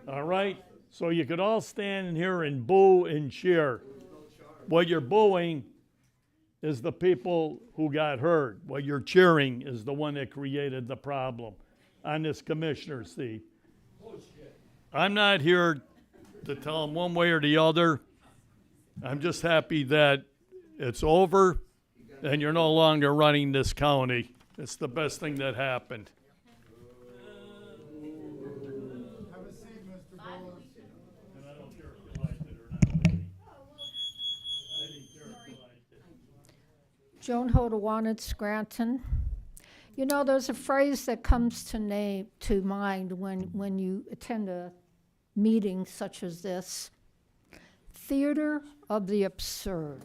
All right? So you could all stand in here and boo and cheer. What you're booing is the people who got hurt. What you're cheering is the one that created the problem on this commissioner's seat. I'm not here to tell them one way or the other. I'm just happy that it's over and you're no longer running this county. It's the best thing that happened. Joan Hodawanit, Scranton. You know, there's a phrase that comes to mind when you attend a meeting such as this: theater of the absurd.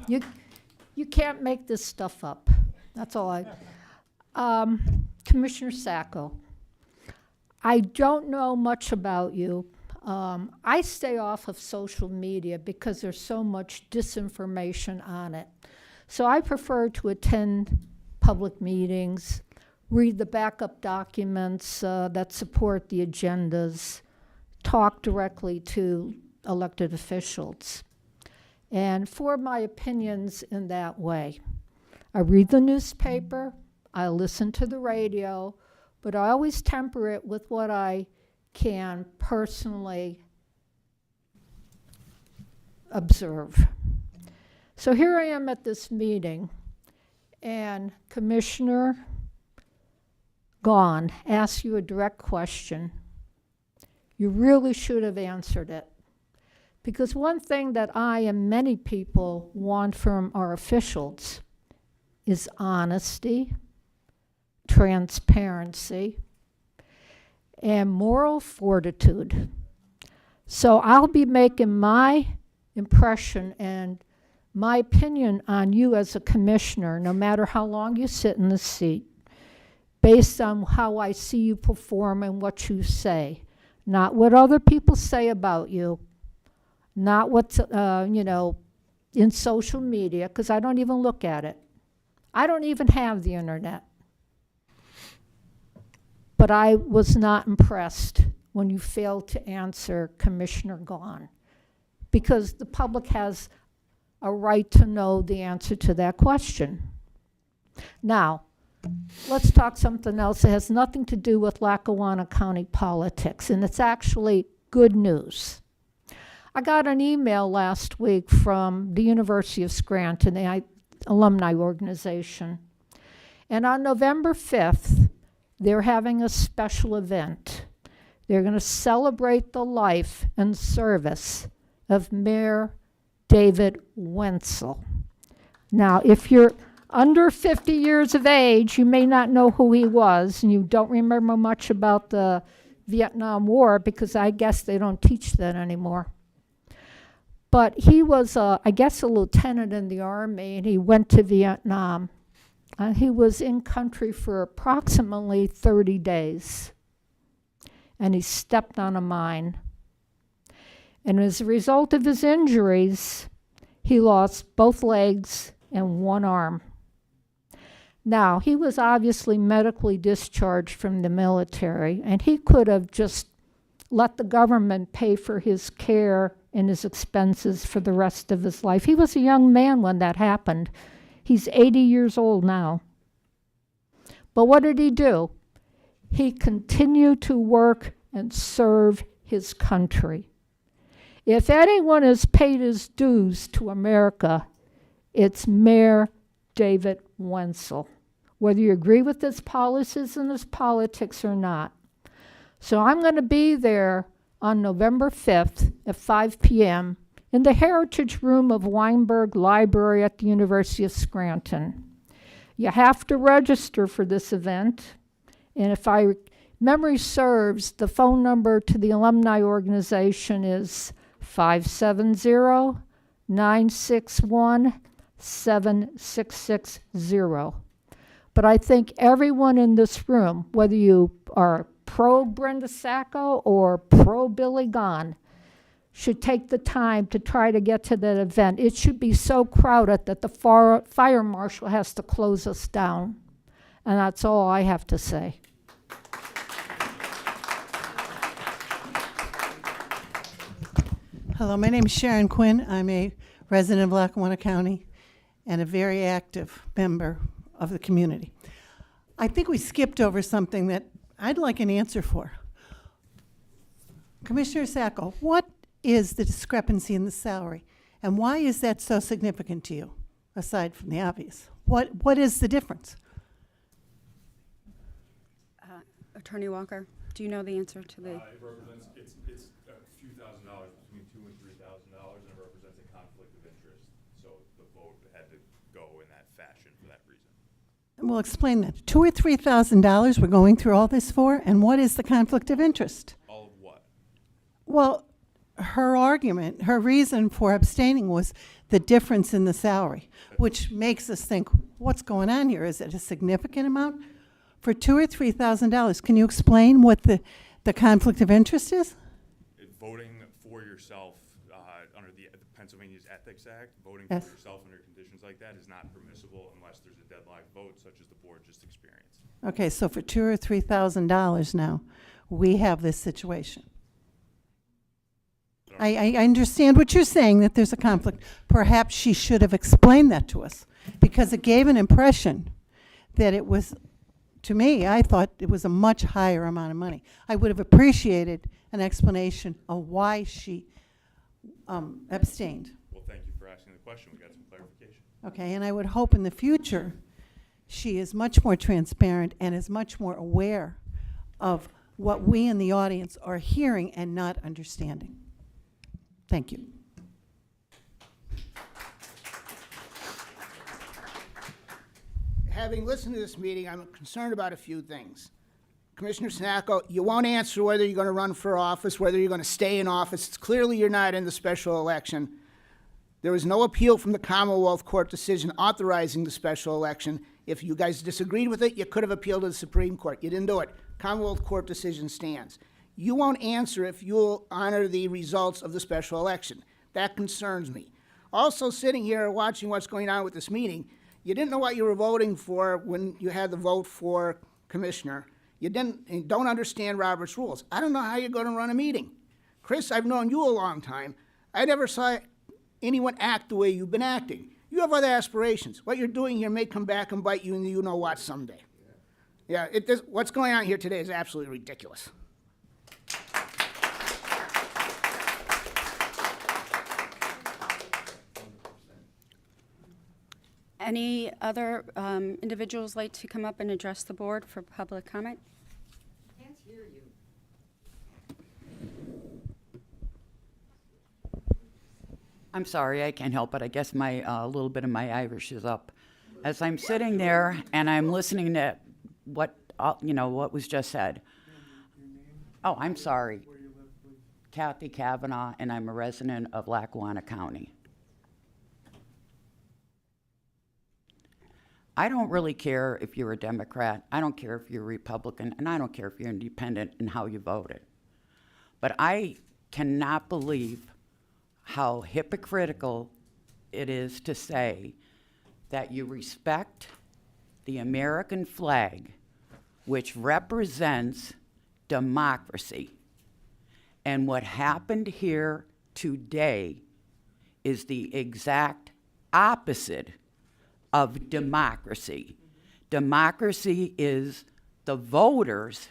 You can't make this stuff up. That's all I. Commissioner Sacco, I don't know much about you. I stay off of social media because there's so much disinformation on it. So I prefer to attend public meetings, read the backup documents that support the agendas, talk directly to elected officials, and form my opinions in that way. I read the newspaper, I listen to the radio, but I always temper it with what I can personally observe. So here I am at this meeting, and Commissioner Gahn asks you a direct question. You really should have answered it. Because one thing that I and many people want from our officials is honesty, transparency, and moral fortitude. So I'll be making my impression and my opinion on you as a commissioner, no matter how long you sit in the seat, based on how I see you perform and what you say, not what other people say about you, not what's, in social media, because I don't even look at it. I don't even have the internet. But I was not impressed when you failed to answer Commissioner Gahn, because the public has a right to know the answer to that question. Now, let's talk something else that has nothing to do with Lackawanna County politics, and it's actually good news. I got an email last week from the University of Scranton, the alumni organization, And on November 5th, they're having a special event. They're going to celebrate the life and service of Mayor David Wenzel. Now, if you're under 50 years of age, you may not know who he was, and you don't remember much about the Vietnam War, because I guess they don't teach that anymore. But he was, I guess, a lieutenant in the Army, and he went to Vietnam. He was in country for approximately 30 days, and he stepped on a mine. And as a result of his injuries, he lost both legs and one arm. Now, he was obviously medically discharged from the military, and he could have just let the government pay for his care and his expenses for the rest of his life. He was a young man when that happened. He's 80 years old now. But what did he do? He continued to work and serve his country. If anyone has paid his dues to America, it's Mayor David Wenzel, whether you agree with his policies and his politics or not. So I'm going to be there on November 5th at 5 p.m. in the Heritage Room of Weinberg Library at the University of Scranton. You have to register for this event, and if memory serves, the phone number to the alumni organization is 570-961-7660. But I think everyone in this room, whether you are pro Brenda Sacco or pro Billy Gahn, should take the time to try to get to that event. It should be so crowded that the fire marshal has to close us down. And that's all I have to say. Hello, my name is Sharon Quinn. I'm a resident of Lackawanna County and a very active member of the community. I think we skipped over something that I'd like an answer for. Commissioner Sacco, what is the discrepancy in the salary, and why is that so significant to you, aside from the obvious? What is the difference? Attorney Walker, do you know the answer to the? It represents, it's a few $1,000s, between $2,000 and $3,000, and it represents a conflict of interest. So the vote had to go in that fashion for that reason. Well, explain that. $2,000 or $3,000 we're going through all this for, and what is the conflict of interest? All of what? Well, her argument, her reason for abstaining was the difference in the salary, which makes us think, what's going on here? Is it a significant amount? For $2,000 or $3,000, can you explain what the conflict of interest is? Voting for yourself under the Pennsylvania's Ethics Act, voting Yes. for yourself under conditions like that is not permissible unless there's a deadline vote, such as the board just experienced. Okay, so for $2,000 or $3,000 now, we have this situation. I understand what you're saying, that there's a conflict. Perhaps she should have explained that to us, because it gave an impression that it was, to me, I thought it was a much higher amount of money. I would have appreciated an explanation of why she abstained. Well, thank you for asking the question. We got some clarification. Okay, and I would hope in the future she is much more transparent and is much more aware of what we in the audience are hearing and not understanding. Thank you. Having listened to this meeting, I'm concerned about a few things. Commissioner Sacco, you won't answer whether you're going to run for office, whether you're going to stay in office. It's clearly you're not in the special election. There was no appeal from the Commonwealth Court decision authorizing the special election. If you guys disagreed with it, you could have appealed to the Supreme Court. You didn't do it. Commonwealth Court decision stands. You won't answer if you'll honor the results of the special election. That concerns me. Also, sitting here watching what's going on with this meeting, you didn't know what you were voting for when you had the vote for commissioner. You don't understand Robert's rules. I don't know how you're going to run a meeting. Chris, I've known you a long time. I never saw anyone act the way you've been acting. You have other aspirations. What you're doing here may come back and bite you in the you-know-what someday. Yeah, what's going on here today is absolutely ridiculous. Any other individuals like to come up and address the board for public comment? Can't hear you. I'm sorry, I can't help it. I guess my a little bit of my Irish is up. As I'm sitting there and I'm listening to what what was just said. Oh, I'm sorry. Kathy Kavanaugh, and I'm a resident of Lackawanna County. I don't really care if you're a Democrat. I don't care if you're a Republican, and I don't care if you're independent and how you voted. But I cannot believe how hypocritical it is to say that you respect the American flag, which represents democracy. And what happened here today is the exact opposite of democracy. Democracy is the voters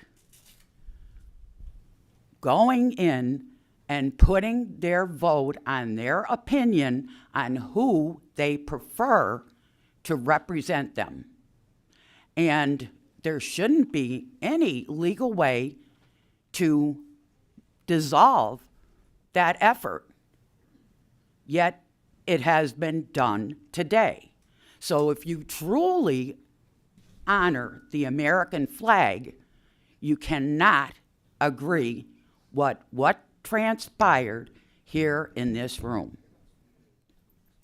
going in and putting their vote on their opinion on who they prefer to represent them. And there shouldn't be any legal way to dissolve that effort. Yet it has been done today. So if you truly honor the American flag, you cannot agree what transpired here in this room.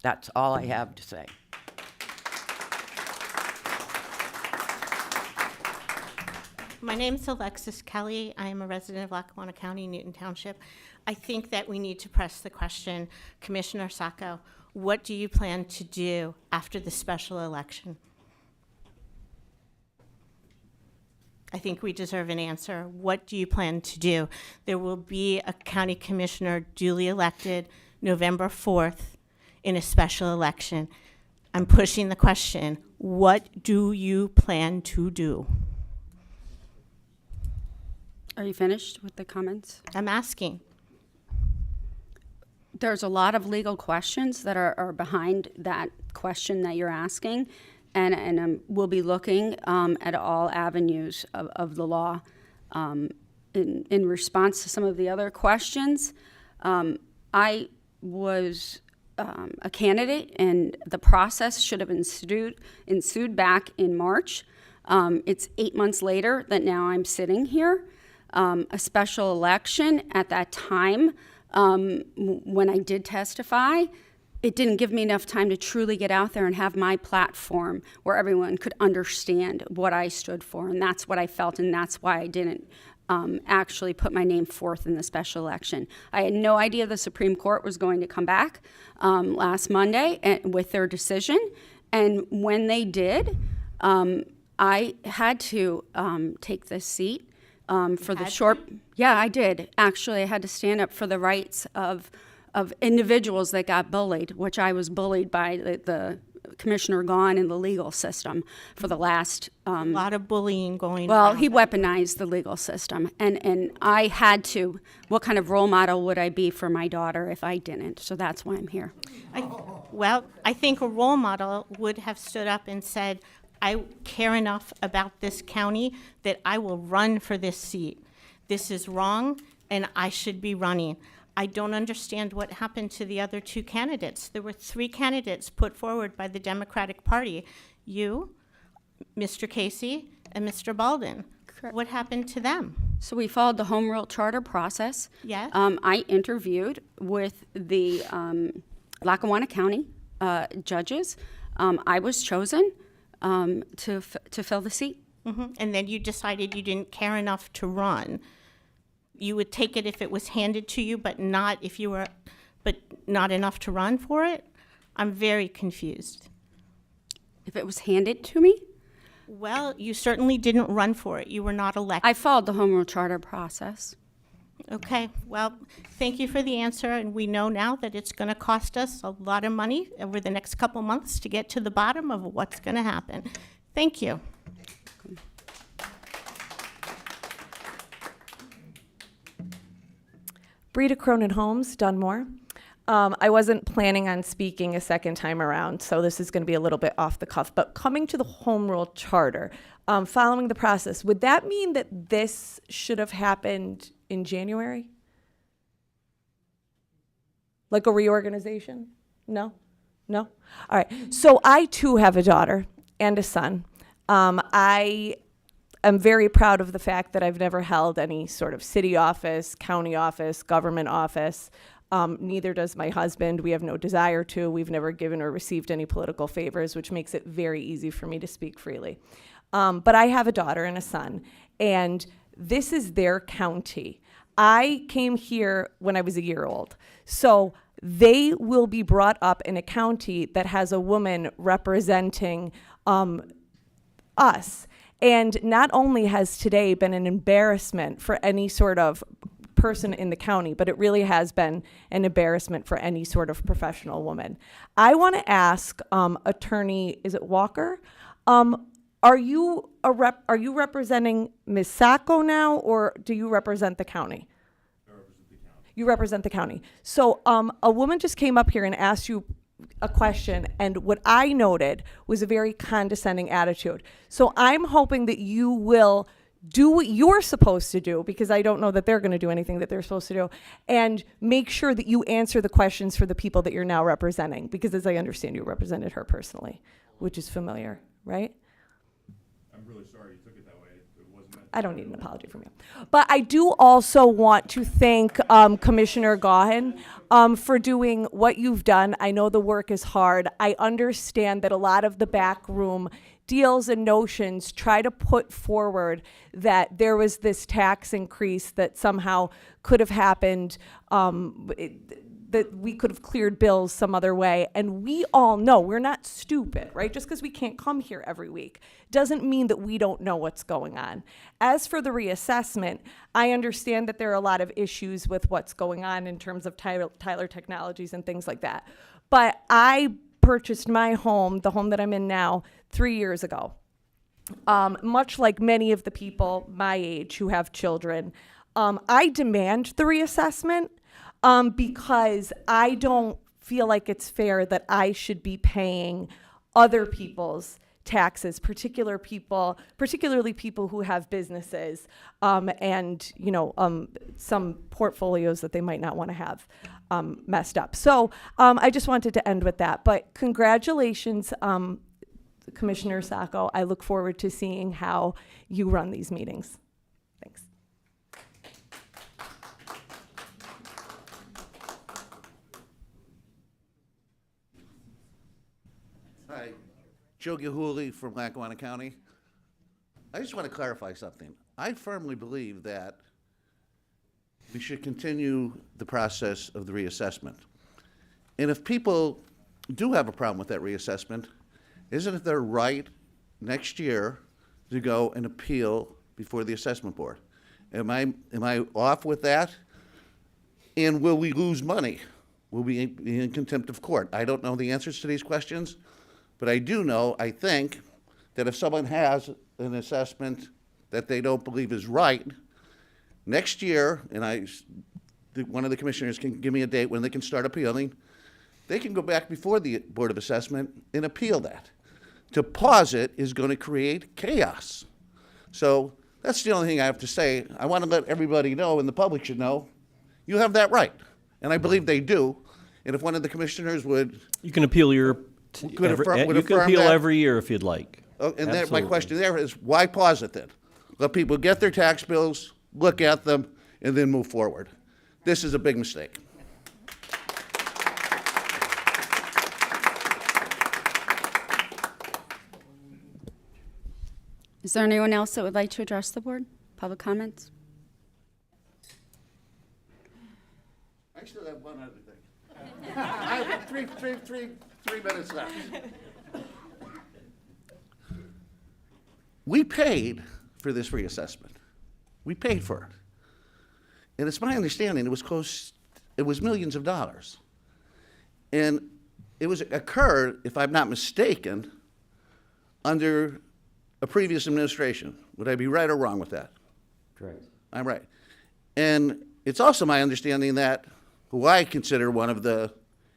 That's all I have to say. My name is Alexis Kelly. I am a resident of Lackawanna County, Newton Township. I think that we need to press the question, Commissioner Sacco, what do you plan to do after the special election? I think we deserve an answer. What do you plan to do? There will be a county commissioner duly elected November 4th in a special election. I'm pushing the question, what do you plan to do? Are you finished with the comments? I'm asking. There's a lot of legal questions that are behind that question that you're asking, and we'll be looking at all avenues of the law. In response to some of the other questions, I was a candidate, and the process should have ensued back in March. It's 8 months later that now I'm sitting here. A special election at that time, when I did testify, it didn't give me enough time to truly get out there and have my platform where everyone could understand what I stood for, and that's what I felt, and that's why I didn't actually put my name forth in the special election. I had no idea the Supreme Court was going to come back last Monday with their decision, and when they did, I had to take this seat. For the short, yeah, I did. Actually, I had to stand up for the rights of individuals that got bullied, which I was bullied by the Commissioner Gahn in the legal system for the last. A lot of bullying going on. Well, he weaponized the legal system, and I had to. What kind of role model would I be for my daughter if I didn't? So that's why I'm here. I think a role model would have stood up and said, I care enough about this county that I will run for this seat. This is wrong, and I should be running. I don't understand what happened to the other two candidates. There were 3 candidates put forward by the Democratic Party. You, Mr. Casey, and Mr. Baldwin. Correct. What happened to them? So we followed the home rule charter process. Yes. I interviewed with the Lackawanna County judges. I was chosen to fill the seat. Mm-hmm. And then you decided you didn't care enough to run. You would take it if it was handed to you, but not enough to run for it? I'm very confused. If it was handed to me? Well, you certainly didn't run for it. You were not elected. I followed the home rule charter process. Okay, well, thank you for the answer, and we know now that it's going to cost us a lot of money over the next couple months to get to the bottom of what's going to happen. Thank you. Brita Cronin Holmes, Dunmore. I wasn't planning on speaking a second time around, so this is going to be a little bit off the cuff. But coming to the home rule charter, following the process, would that mean that this should have happened in January? Like a reorganization? No? No? All right. So I too have a daughter and a son. I am very proud of the fact that I've never held any sort of city office, county office, government office. Neither does my husband. We have no desire to. We've never given or received any political favors, which makes it very easy for me to speak freely. But I have a daughter and a son, and this is their county. I came here when I was a year old. So they will be brought up in a county that has a woman representing us. And not only has today been an embarrassment for any sort of person in the county, but it really has been an embarrassment for any sort of professional woman. I want to ask Attorney, is it Walker? Are you representing Ms. Sacco now, or do you represent the county? You represent the county. So a woman just came up here and asked you a question, and what I noted was a very condescending attitude. So I'm hoping that you will do what you're supposed to do, because I don't know that they're going to do anything that they're supposed to do, and make sure that you answer the questions for the people that you're now representing, because as I understand, you represented her personally, which is familiar, right? I'm really sorry you took it that way. It wasn't meant. I don't need an apology from you. But I do also want to thank Commissioner Gahan for doing what you've done. I know the work is hard. I understand that a lot of the backroom deals and notions try to put forward that there was this tax increase that somehow could have happened, that we could have cleared bills some other way. And we all know we're not stupid, right? Just because we can't come here every week doesn't mean that we don't know what's going on. As for the reassessment, I understand that there are a lot of issues with what's going on in terms of Tyler Technologies and things like that. But I purchased my home, the home that I'm in now, 3 years ago. Much like many of the people my age who have children, I demand the reassessment because I don't feel like it's fair that I should be paying other people's taxes, particularly people who have businesses and some portfolioes that they might not want to have messed up. So I just wanted to end with that. But congratulations, Commissioner Sacco. I look forward to seeing how you run these meetings. Thanks. Hi, Joe Gihuli from Lackawanna County. I just want to clarify something. I firmly believe that we should continue the process of the reassessment. And if people do have a problem with that reassessment, isn't it their right next year to go and appeal before the assessment board? Am I off with that? And will we lose money? Will we be in contempt of court? I don't know the answers to these questions, but I do know, I think, that if someone has an assessment that they don't believe is right, next year, and one of the commissioners can give me a date when they can start appealing, they can go back before the Board of Assessment and appeal that. To pause it is going to create chaos. So that's the only thing I have to say. I want to let everybody know, and the public should know, you have that right. And I believe they do. And if one of the commissioners would... You can appeal you can appeal that. every year if you'd like. Oh, and then my Absolutely. question there is, why pause it then? Let people get their tax bills, look at them, and then move forward. This is a big mistake. Is there anyone else that would like to address the board? Public comments? I still have one other thing. I have three minutes left. We paid for this reassessment. We paid for it. And it's my understanding it was millions of dollars. And it occurred, if I'm not mistaken, under a previous administration. Would I be right or wrong with that? Correct. I'm right. And it's also my understanding that who I consider one of the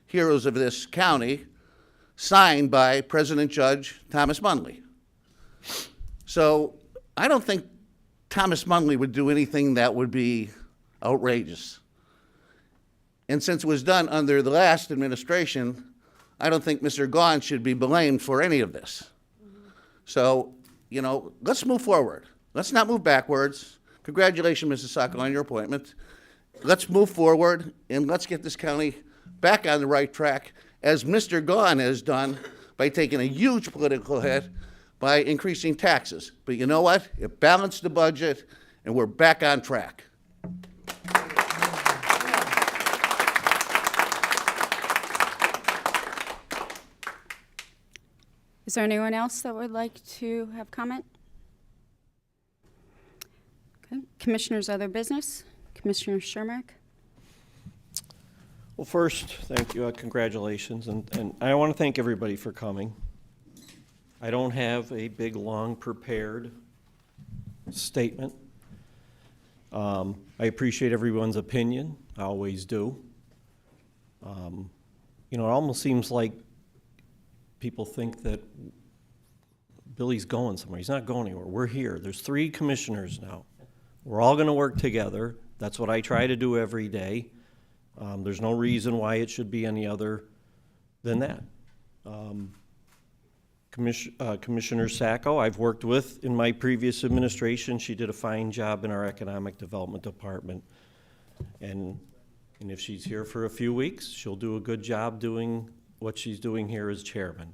heroes of this county, signed by President Judge Thomas Munley. So I don't think Thomas Munley would do anything that would be outrageous. And since it was done under the last administration, I don't think Mr. Gahn should be blamed for any of this. So, you know, let's move forward. Let's not move backwards. Congratulations, Mrs. Sacco, on your appointment. Let's move forward, and let's get this county back on the right track, as Mr. Gahn has done by taking a huge political hit by increasing taxes. But you know what? It balanced the budget, and we're back on track. Is there anyone else that would like to have comment? Okay. Commissioners, other business? Commissioner Shermack? Well, first, thank you, congratulations, and I want to thank everybody for coming. I don't have a big, long prepared statement. I appreciate everyone's opinion, I always do. You know, it almost seems like people think that Billy's going somewhere. He's not going anywhere. We're here. There's 3 commissioners now. We're all going to work together. That's what I try to do every day. There's no reason why it should be any other than that. Commissioner Sacco, I've worked with in my previous administration. She did a fine job in our Economic Development Department. And if she's here for a few weeks, she'll do a good job doing what she's doing here as chairman.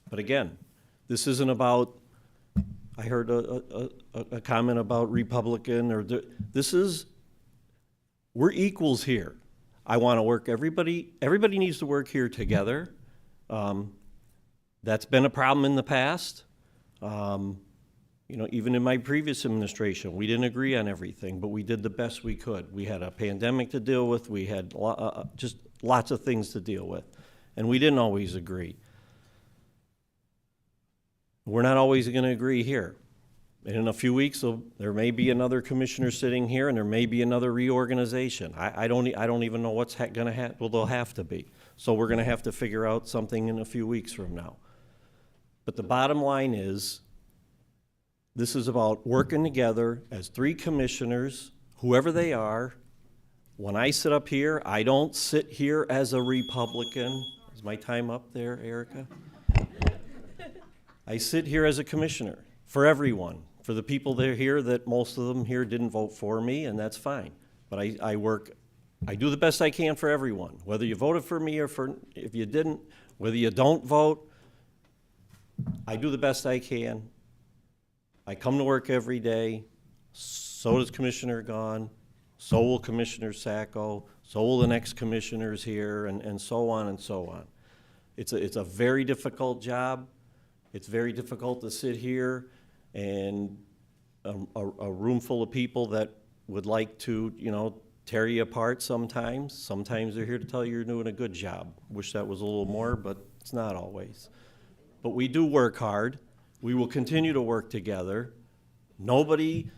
But again, this isn't about, I heard a comment about Republican, or this is, we're equals here. I want to work, everybody needs to work here together. That's been a problem in the past. You know, even in my previous administration, we didn't agree on everything, but we did the best we could. We had a pandemic to deal with. We had just lots of things to deal with, and we didn't always agree. We're not always going to agree here. And in a few weeks, there may be another commissioner sitting here, and there may be another reorganization. I don't even know what's going to happen. Well, there'll have to be. So we're going to have to figure out something in a few weeks from now. But the bottom line is, this is about working together as 3 commissioners, whoever they are. When I sit up here, I don't sit here as a Republican. Is my time up there, Erica? I sit here as a commissioner for everyone, for the people that are here that most of them here didn't vote for me, and that's fine. But I do the best I can for everyone, whether you voted for me or if you didn't, whether you don't vote, I do the best I can. I come to work every day. So does Commissioner Gahn. So will Commissioner Sacco. So will the next commissioners here, and so on and so on. It's a very difficult job. It's very difficult to sit here and a room full of people that would like to, you know, tear you apart sometimes. Sometimes they're here to tell you you're doing a good job. Wish that was a little more, but it's not always. But we do work hard. We will continue to work together. Nobody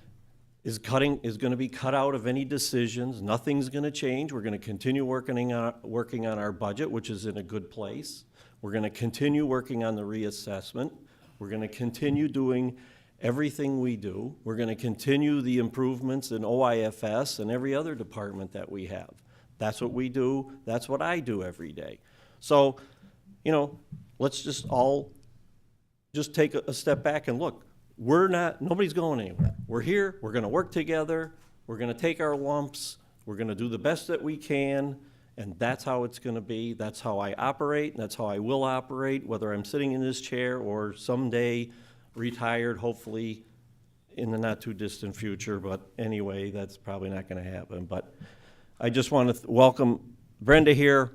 is going to be cut out of any decisions. Nothing's going to change. We're going to continue working on our budget, which is in a good place. We're going to continue working on the reassessment. We're going to continue doing everything we do. We're going to continue the improvements in OIFS and every other department that we have. That's what we do. That's what I do every day. So, you know, let's just all just take a step back and look. Nobody's going anywhere. We're here, we're gonna work together, we're gonna take our lumps, we're gonna do the best that we can, and that's how it's gonna be. That's how I operate, and that's how I will operate, whether I'm sitting in this chair or someday retired, hopefully in the not too distant future, but anyway, that's probably not gonna happen. But I just wanna welcome Brenda here,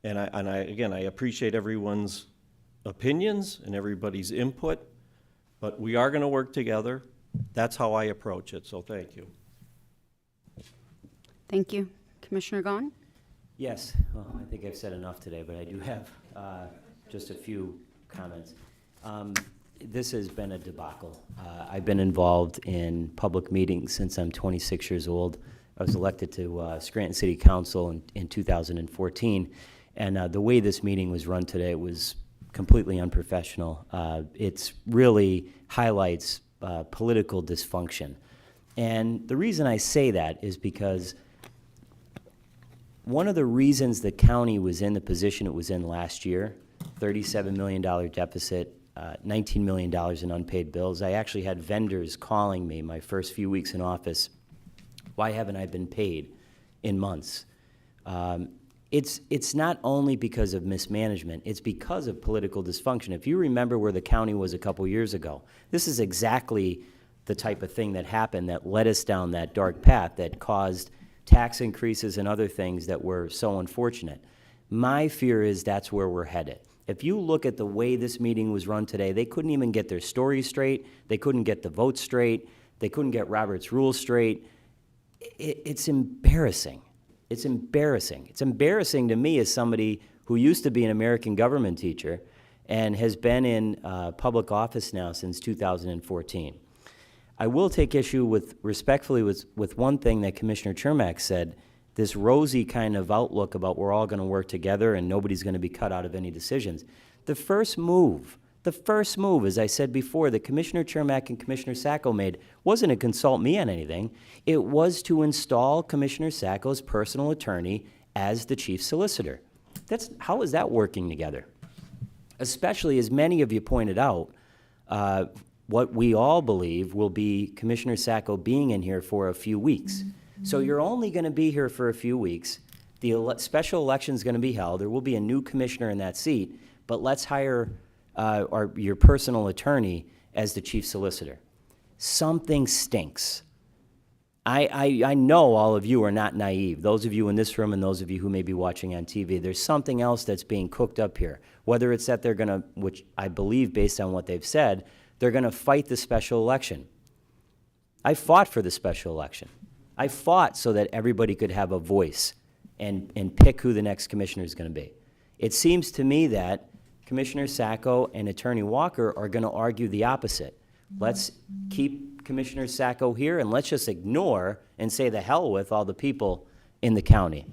and again, I appreciate everyone's opinions and everybody's input, but we are going to work together. That's how I approach it, so thank you. Thank you. Commissioner Gahn? Yes, well, I think I've said enough today, but I do have just a few comments. This has been a debacle. I've been involved in public meetings since I'm 26 years old, I was elected to Scranton City Council in 2014, and the way this meeting was run today was completely unprofessional. It's really highlights political dysfunction. And the reason I say that is because one of the reasons the county was in the position it was in last year, $37 million deficit, $19 million in unpaid bills. I actually had vendors calling me my first few weeks in office, why haven't I been paid in months? It's not only because of mismanagement, it's because of political dysfunction. If you remember where the county was a couple years ago, this is exactly the type of thing that happened that led us down that dark path that caused tax increases and other things that were so unfortunate. My fear is that's where we're headed. If you look at the way this meeting was run today, they couldn't even get their story straight, they couldn't get the vote straight, they couldn't get Robert's rules straight. It's embarrassing. It's embarrassing. It's embarrassing to me as somebody who used to be an American government teacher and has been in public office now since 2014. I will take issue respectfully with one thing that Commissioner Chermak said, this rosy kind of outlook about we're all going to work together and nobody's going to be cut out of any decisions. The first move, as I said before, that Commissioner Chermak and Commissioner Sacco made wasn't to consult me on anything. It was to install Commissioner Sacco's personal attorney as the chief solicitor. How is that working together? Especially as many of you pointed out, what we all believe will be Commissioner Sacco being in here for a few weeks. So you're only going to be here for a few weeks. The special election is going to be held. There will be a new commissioner in that seat, but let's hire your personal attorney as the chief solicitor. Something stinks. I know all of you are not naive. Those of you in this room and those of you who may be watching on TV, there's something else that's being cooked up here. Whether it's that they're going to, which I believe based on what they've said, they're going to fight the special election. I fought for the special election. I fought so that everybody could have a voice and pick who the next commissioner is going to be. It seems to me that Commissioner Sacco and Attorney Walker are going to argue the opposite. Let's keep Commissioner Sacco here and let's just ignore and say the hell with all the people in the county.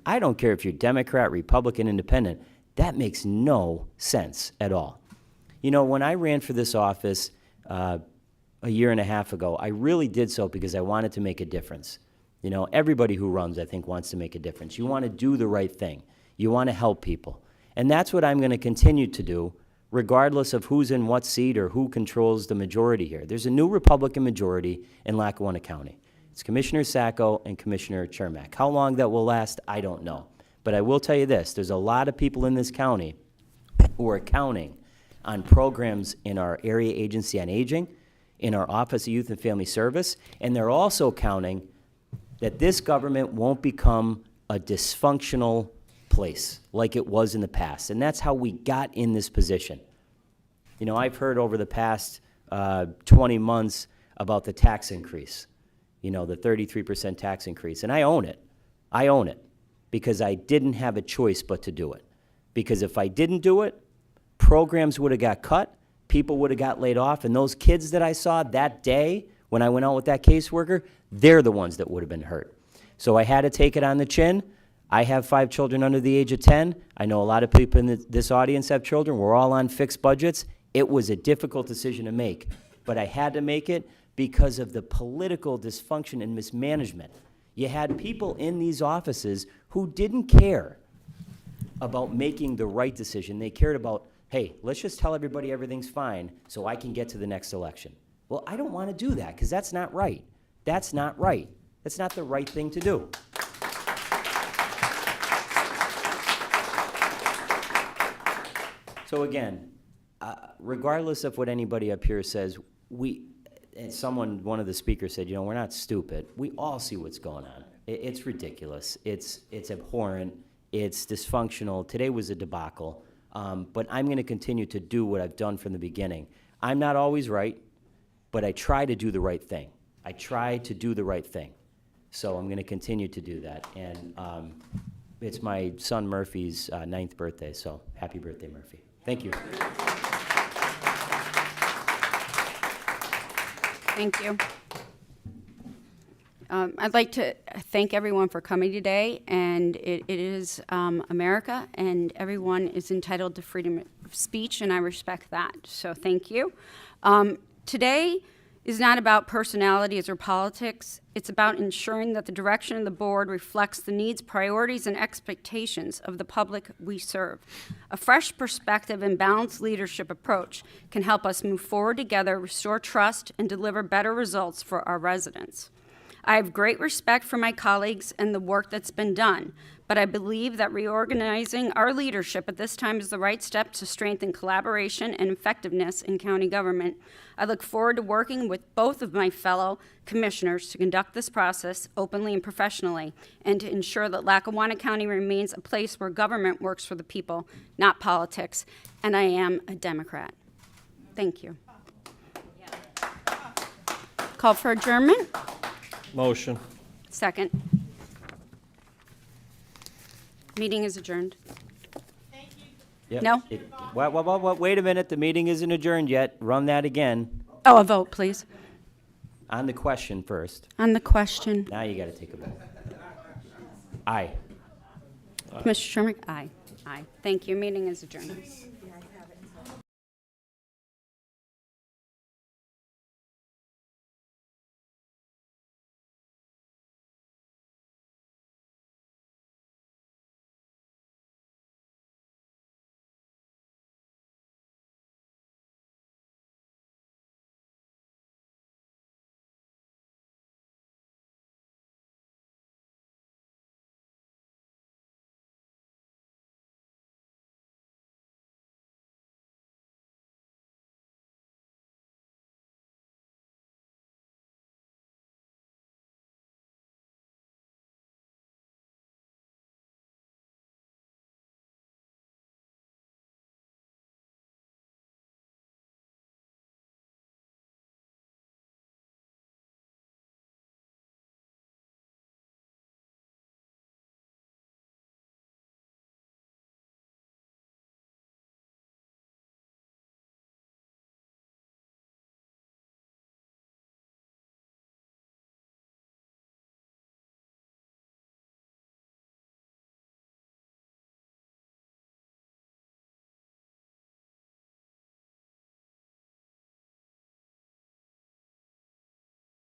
I don't care if you're Democrat, Republican, Independent. That makes no sense at all. You know, when I ran for this office a year and a half ago, I really did so because I wanted to make a difference. You know, everybody who runs, I think, wants to make a difference. You want to do the right thing. You want to help people. And that's what I'm going to continue to do, regardless of who's in what seat or who controls the majority here. There's a new Republican majority in Lackawanna County. It's Commissioner Sacco and Commissioner Chermak. How long that will last, I don't know. But I will tell you this, there's a lot of people in this county who are counting on programs in our Area Agency on Aging, in our Office of Youth and Family Service, and they're also counting that this government won't become a dysfunctional place like it was in the past. And that's how we got in this position. You know, I've heard over the past 20 months about the tax increase, you know, the 33% tax increase, and I own it. I own it because I didn't have a choice but to do it. Because if I didn't do it, programs would have got cut, people would have got laid off, and those kids that I saw that day when I went out with that caseworker, they're the ones that would have been hurt. So I had to take it on the chin. I have 5 children under the age of 10. I know a lot of people in this audience have children. We're all on fixed budgets. It was a difficult decision to make, but I had to make it because of the political dysfunction and mismanagement. You had people in these offices who didn't care about making the right decision. They cared about, hey, let's just tell everybody everything's fine so I can get to the next election. Well, I don't want to do that because that's not right. That's not right. That's not the right thing to do. So again, regardless of what anybody up here says, one of the speakers said, you know, we're not stupid. We all see what's going on. It's ridiculous. It's abhorrent. It's dysfunctional. Today was a debacle. But I'm going to continue to do what I've done from the beginning. I'm not always right, but I try to do the right thing. I try to do the right thing. So I'm going to continue to do that. And it's my son Murphy's 9th birthday, so happy birthday, Murphy. Thank you. Thank you. I'd like to thank everyone for coming today, and it is America, and everyone is entitled to freedom of speech, and I respect that, so thank you. Today is not about personalities or politics. It's about ensuring that the direction of the board reflects the needs, priorities, and expectations of the public we serve. A fresh perspective and balanced leadership approach can help us move forward together, restore trust, and deliver better results for our residents. I have great respect for my colleagues and the work that's been done, but I believe that reorganizing our leadership at this time is the right step to strengthen collaboration and effectiveness in county government. I look forward to working with both of my fellow commissioners to conduct this process openly and professionally, and to ensure that Lackawanna County remains a place where government works for the people, not politics, and I am a Democrat. Thank you. Call for adjournment? Motion. Second. Meeting is adjourned. Yep. No? Wait a minute, the meeting isn't adjourned yet. Run that again. Oh, a vote, please. On the question first. On the question, Now you gotta take a vote. Aye. Commissioner Sherman? Aye. Aye. Thank you. Meeting is adjourned.